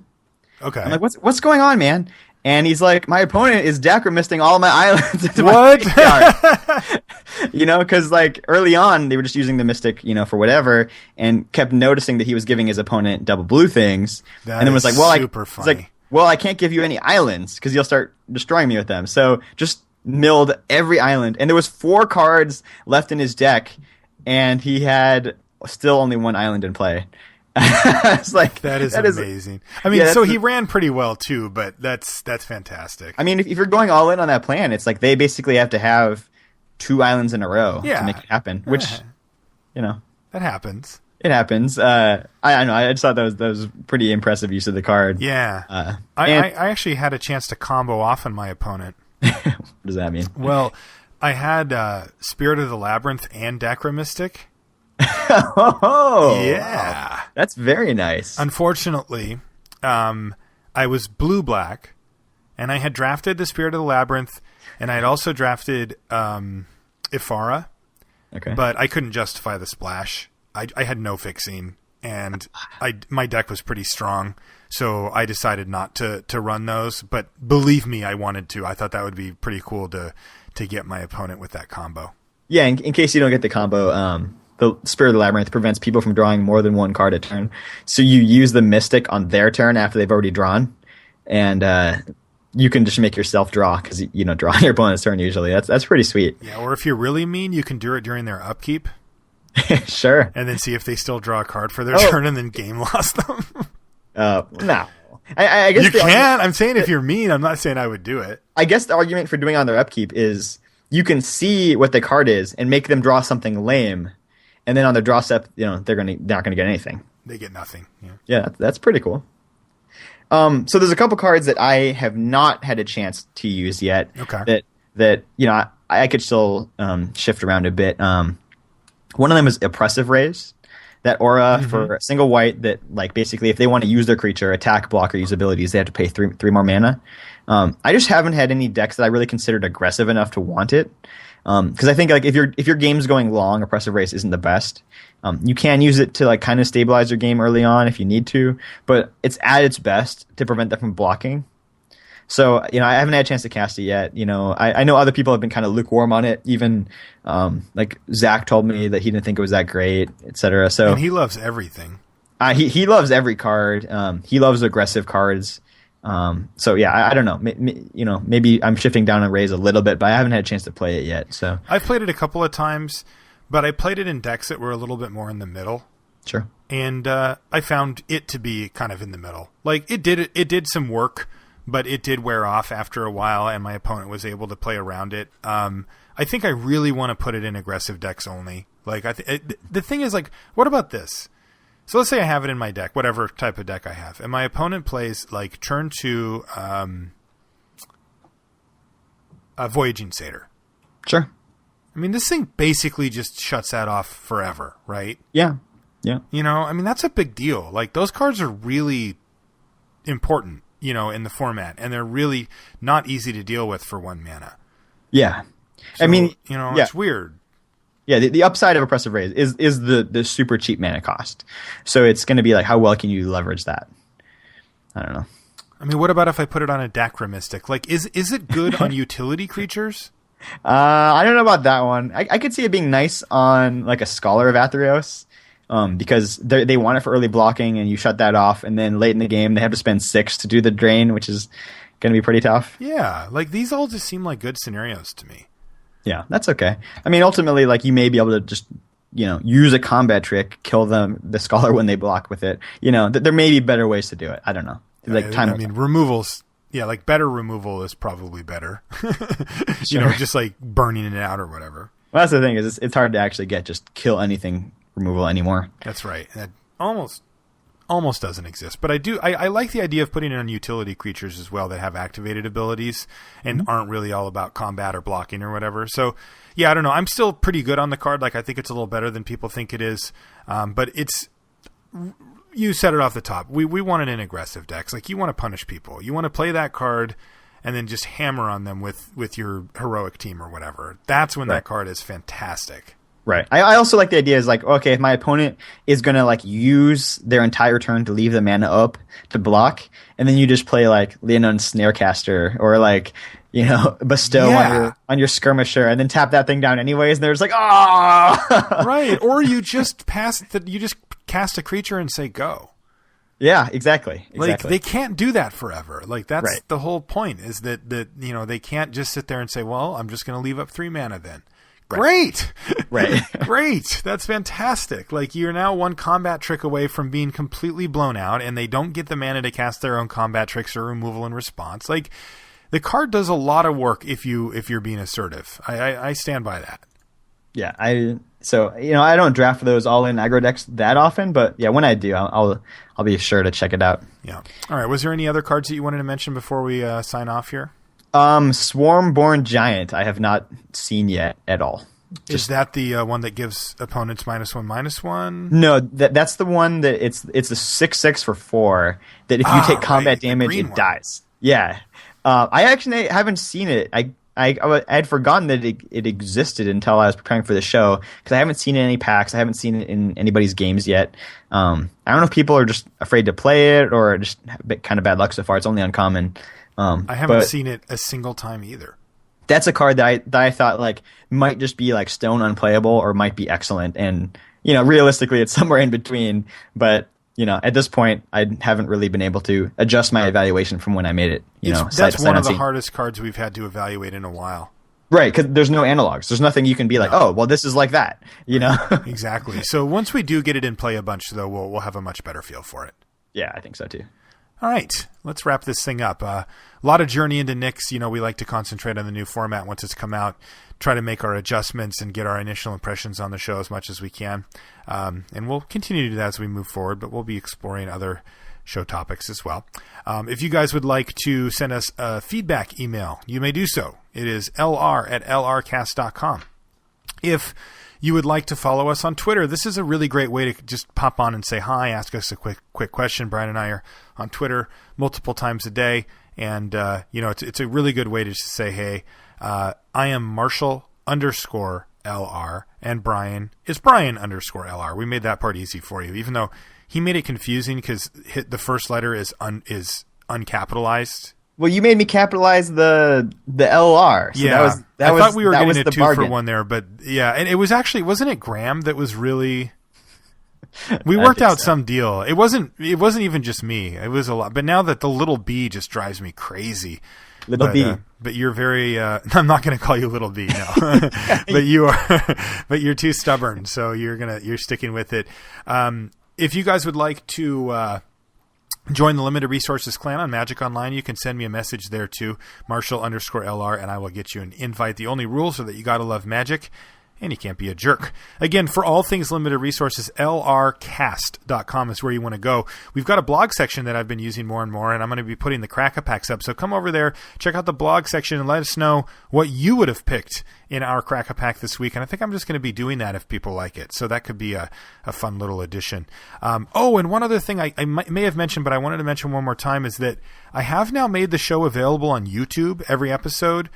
Okay. I'm like, what's going on, man? And he's like, my opponent is Dacromysting all my islands into what? my because like early on they were just using the Mystic, for whatever, and kept noticing that he was giving his opponent double blue things. And then was like, well, super funny. It's like, well, I can't give you any islands because you'll start destroying me with them. So just milled every island, and there was 4 cards left in his deck, and he had still only 1 island in play. It's like that is amazing. I mean, so he ran pretty well too, but that's fantastic. I mean, if you're going all in on that plan, it's like they basically have to have 2 islands in a row to make it happen. Which, that happens. It happens. I know. I just thought that was pretty impressive use of the card. Yeah. I actually had a chance to combo off on my opponent. What does that mean? Well, I had Spirit of the Labyrinth and Dacromystic. Oh, yeah. Wow. That's very nice. Unfortunately, I was blue-black, and I had drafted the Spirit of the Labyrinth, and I had also drafted Ifara, but I couldn't justify the splash. I had no fixing, and my deck was pretty strong, so I decided not to run those. But believe me, I wanted to. I thought that would be pretty cool to get my opponent with that combo. Yeah, in case you don't get the combo, the Spirit of the Labyrinth prevents people from drawing more than 1 card a turn. So you use the Mystic on their turn after they've already drawn, and you can just make yourself draw because draw on your opponent's turn usually. That's pretty sweet. Yeah, or if you're really mean, you can do it during their upkeep. Sure. And then see if they still draw a card for their turn, and then game lost them. No. I guess you can. I'm saying if you're mean, I'm not saying I would do it. I guess the argument for doing it on their upkeep is you can see what the card is and make them draw something lame. And then on the draw step, they're not going to get anything. They get nothing. Yeah, that's pretty cool. So there's a couple cards that I have not had a chance to use yet. Okay. That I could still shift around a bit. One of them is Oppressive Raise. That aura for a single white that, like, basically if they want to use their creature, attack, block, or use abilities, they have to pay 3 more mana. I just haven't had any decks that I really considered aggressive enough to want it. Because I think like if your game's going long, Oppressive Race isn't the best. You can use it to like kind of stabilize your game early on if you need to, but it's at its best to prevent them from blocking. So I haven't had a chance to cast it yet. I know other people have been kind of lukewarm on it. Even like Zach told me that he didn't think it was that great, etc. So and he loves everything. He loves every card. He loves aggressive cards. So yeah, I don't know. Maybe I'm shifting down and raise a little bit, but I haven't had a chance to play it yet. So I've played it a couple of times, but I played it in decks that were a little bit more in the middle. Sure. And I found it to be kind of in the middle. Like it did some work, but it did wear off after a while, and my opponent was able to play around it. I think I really want to put it in aggressive decks only. Like the thing is, like, what about this? So let's say I have it in my deck, whatever type of deck I have, and my opponent plays like turn 2 a Voyaging Satyr. Sure. I mean, this thing basically just shuts that off forever, right? Yeah. Yeah. You know, I mean, that's a big deal. Like, those cards are really important, you know, in the format, and they're really not easy to deal with for 1 mana. Yeah. So, I mean, you know, it's weird. Yeah, the upside of Oppressive Raise is the super cheap mana cost. So it's going to be like, how well can you leverage that? I don't know. I mean, what about if I put it on a Dacromystic? Like, is it good on utility creatures? I don't know about that one. I could see it being nice on like a Scholar of Athreos, because they want it for early blocking, and you shut that off, and then late in the game they have to spend 6 to do the drain, which is going to be pretty tough. Yeah, like these all just seem like good scenarios to me. Yeah, that's okay. I mean, ultimately, like, you may be able to just, you know, use a combat trick, kill the Scholar when they block with it. You know, there may be better ways to do it. I don't know. Like, I mean, removals. Yeah, like better removal is probably better. You know, just like burning it out or whatever. Well, that's the thing, is it's hard to actually get just kill anything removal anymore. That's right. That almost doesn't exist. But I like the idea of putting it on utility creatures as well that have activated abilities and aren't really all about combat or blocking or whatever. So, yeah, I don't know. I'm still pretty good on the card. Like, I think it's a little better than people think it is. But it's... You said it off the top. We want it in aggressive decks. Like, you want to punish people. You want to play that card and then just hammer on them with your heroic team or whatever. That's when that card is fantastic. Right. I also like the idea is like, okay, if my opponent is going to like use their entire turn to leave the mana up to block, and then you just play like Leonun's Snarecaster or like, you know, Bestow on your Skirmisher, and then tap that thing down anyways, and they're just like, oh! Right. Or you just cast a creature and say go. Yeah, exactly. Like, they can't do that forever. Like, that's the whole point, is that you know, they can't just sit there and say, well, I'm just going to leave up 3 mana then. Great. Right. Great. That's fantastic. Like, you're now 1 combat trick away from being completely blown out, and they don't get the mana to cast their own combat tricks or removal in response. Like, the card does a lot of work if you're being assertive. I stand by that. Yeah, so, you know, I don't draft those all-in aggro decks that often, but yeah, when I do, I'll be sure to check it out. Yeah. All right. Was there any other cards that you wanted to mention before we sign off here? Swarmborn Giant, I have not seen yet at all. Is that the one that gives opponents -1/-1? No, that's the one that it's a 6/6 for 4. That if you take combat damage, it dies. Yeah, I actually haven't seen it. I had forgotten that it existed until I was preparing for the show, because I haven't seen it in any packs. I haven't seen it in anybody's games yet. I don't know if people are just afraid to play it or just kind of bad luck so far. It's only uncommon. I haven't seen it a single time either. That's a card that I thought like might just be like stone unplayable or might be excellent, and you know, realistically it's somewhere in between. But you know, at this point, I haven't really been able to adjust my evaluation from when I made it. That's one of the hardest cards we've had to evaluate in a while. Right, because there's no analogs. There's nothing you can be like, oh, well, this is like that. You know. Exactly. So once we do get it in play a bunch, though, we'll have a much better feel for it. Yeah, I think so too. All right, let's wrap this thing up. A lot of journey into Nyx. You know, we like to concentrate on the new format once it's come out, try to make our adjustments and get our initial impressions on the show as much as we can. And we'll continue to do that as we move forward, but we'll be exploring other show topics as well. If you guys would like to send us a feedback email, you may do so. It is lr@lrcast.com. If you would like to follow us on Twitter, this is a really great way to just pop on and say hi, ask us a quick question. Brian and I are on Twitter multiple times a day, and you know, it's a really good way to just say, hey, I am Marshall_LR, and Brian is Brian_LR. We made that part easy for you, even though he made it confusing because the first letter is uncapitalized. Well, you made me capitalize the LR. So yeah, I thought we were getting a 2 for 1 there, but yeah, and it was actually, wasn't it Graham that was really? We worked out some deal. It wasn't even just me. It was a lot. But now that the little B just drives me crazy. Little B. But you're very. I'm not going to call you Little B, no. But you are. But you're too stubborn, so you're sticking with it. If you guys would like to join the Limited Resources clan on Magic Online. You can send me a message there too, Marshall_LR, and I will get you an invite. The only rules are that you got to love Magic, and you can't be a jerk. Again, for all things Limited Resources, lrcast.com is where you want to go. We've got a blog section that I've been using more and more, and I'm going to be putting the Crack-A-Packs up. So come over there, check out the blog section, and let us know what you would have picked in our Crack-A-Pack this week. And I think I'm just going to be doing that if people like it. So that could be a fun little addition. And one other thing I may have mentioned, but I wanted to mention one more time, is that I have now made the show available on YouTube, every episode.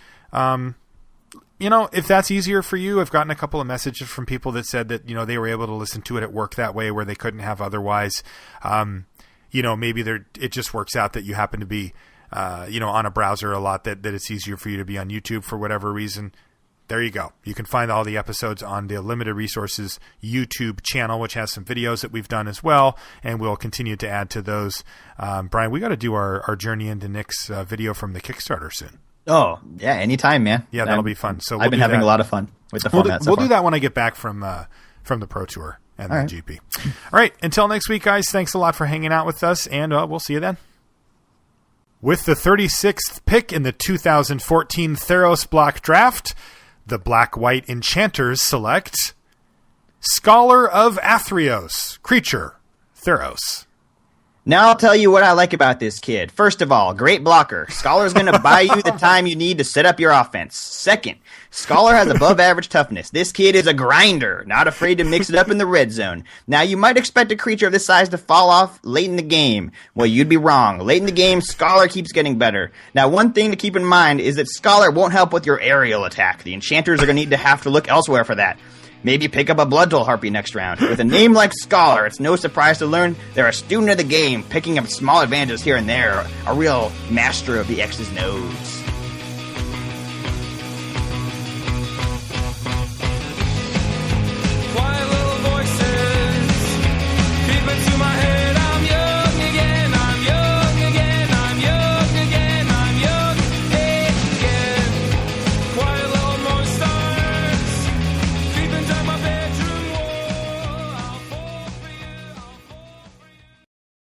If that's easier for you, I've gotten a couple of messages from people that said that, they were able to listen to it at work that way where they couldn't have otherwise. Maybe it just works out that you happen to be, on a browser a lot, that it's easier for you to be on YouTube for whatever reason. There you go. You can find all the episodes on the Limited Resources YouTube channel, which has some videos that we've done as well, and we'll continue to add to those. Brian, we got to do our Journey into Nick's video from the Kickstarter soon. Oh, yeah, anytime, man. Yeah, that'll be fun. So I've been having a lot of fun with the format so We'll far. do that when I get back from the Pro Tour and all the right. GP. All right, until next week, guys, thanks a lot for hanging out with us, and we'll see you then. With the 36th pick in the 2014 Theros Block Draft, the Black-White Enchanters select Scholar of Athreos, creature, Theros. Now I'll tell you what I like about this kid. First of all, great blocker. Scholar's going to buy you the time you need to set up your offense. Second, Scholar has above average toughness. This kid is a grinder, not afraid to mix it up in the red zone. Now you might expect a creature of this size to fall off late in the game. Well, you'd be wrong. Late in the game, Scholar keeps getting better. Now one thing to keep in mind is that Scholar won't help with your aerial attack. The enchanters are going to have to look elsewhere for that. Maybe pick up a Blood Toll Harpy next round. With a name like Scholar, it's no surprise to learn they're a student of the game, picking up small advantages here and there, a real master of the X's and O's.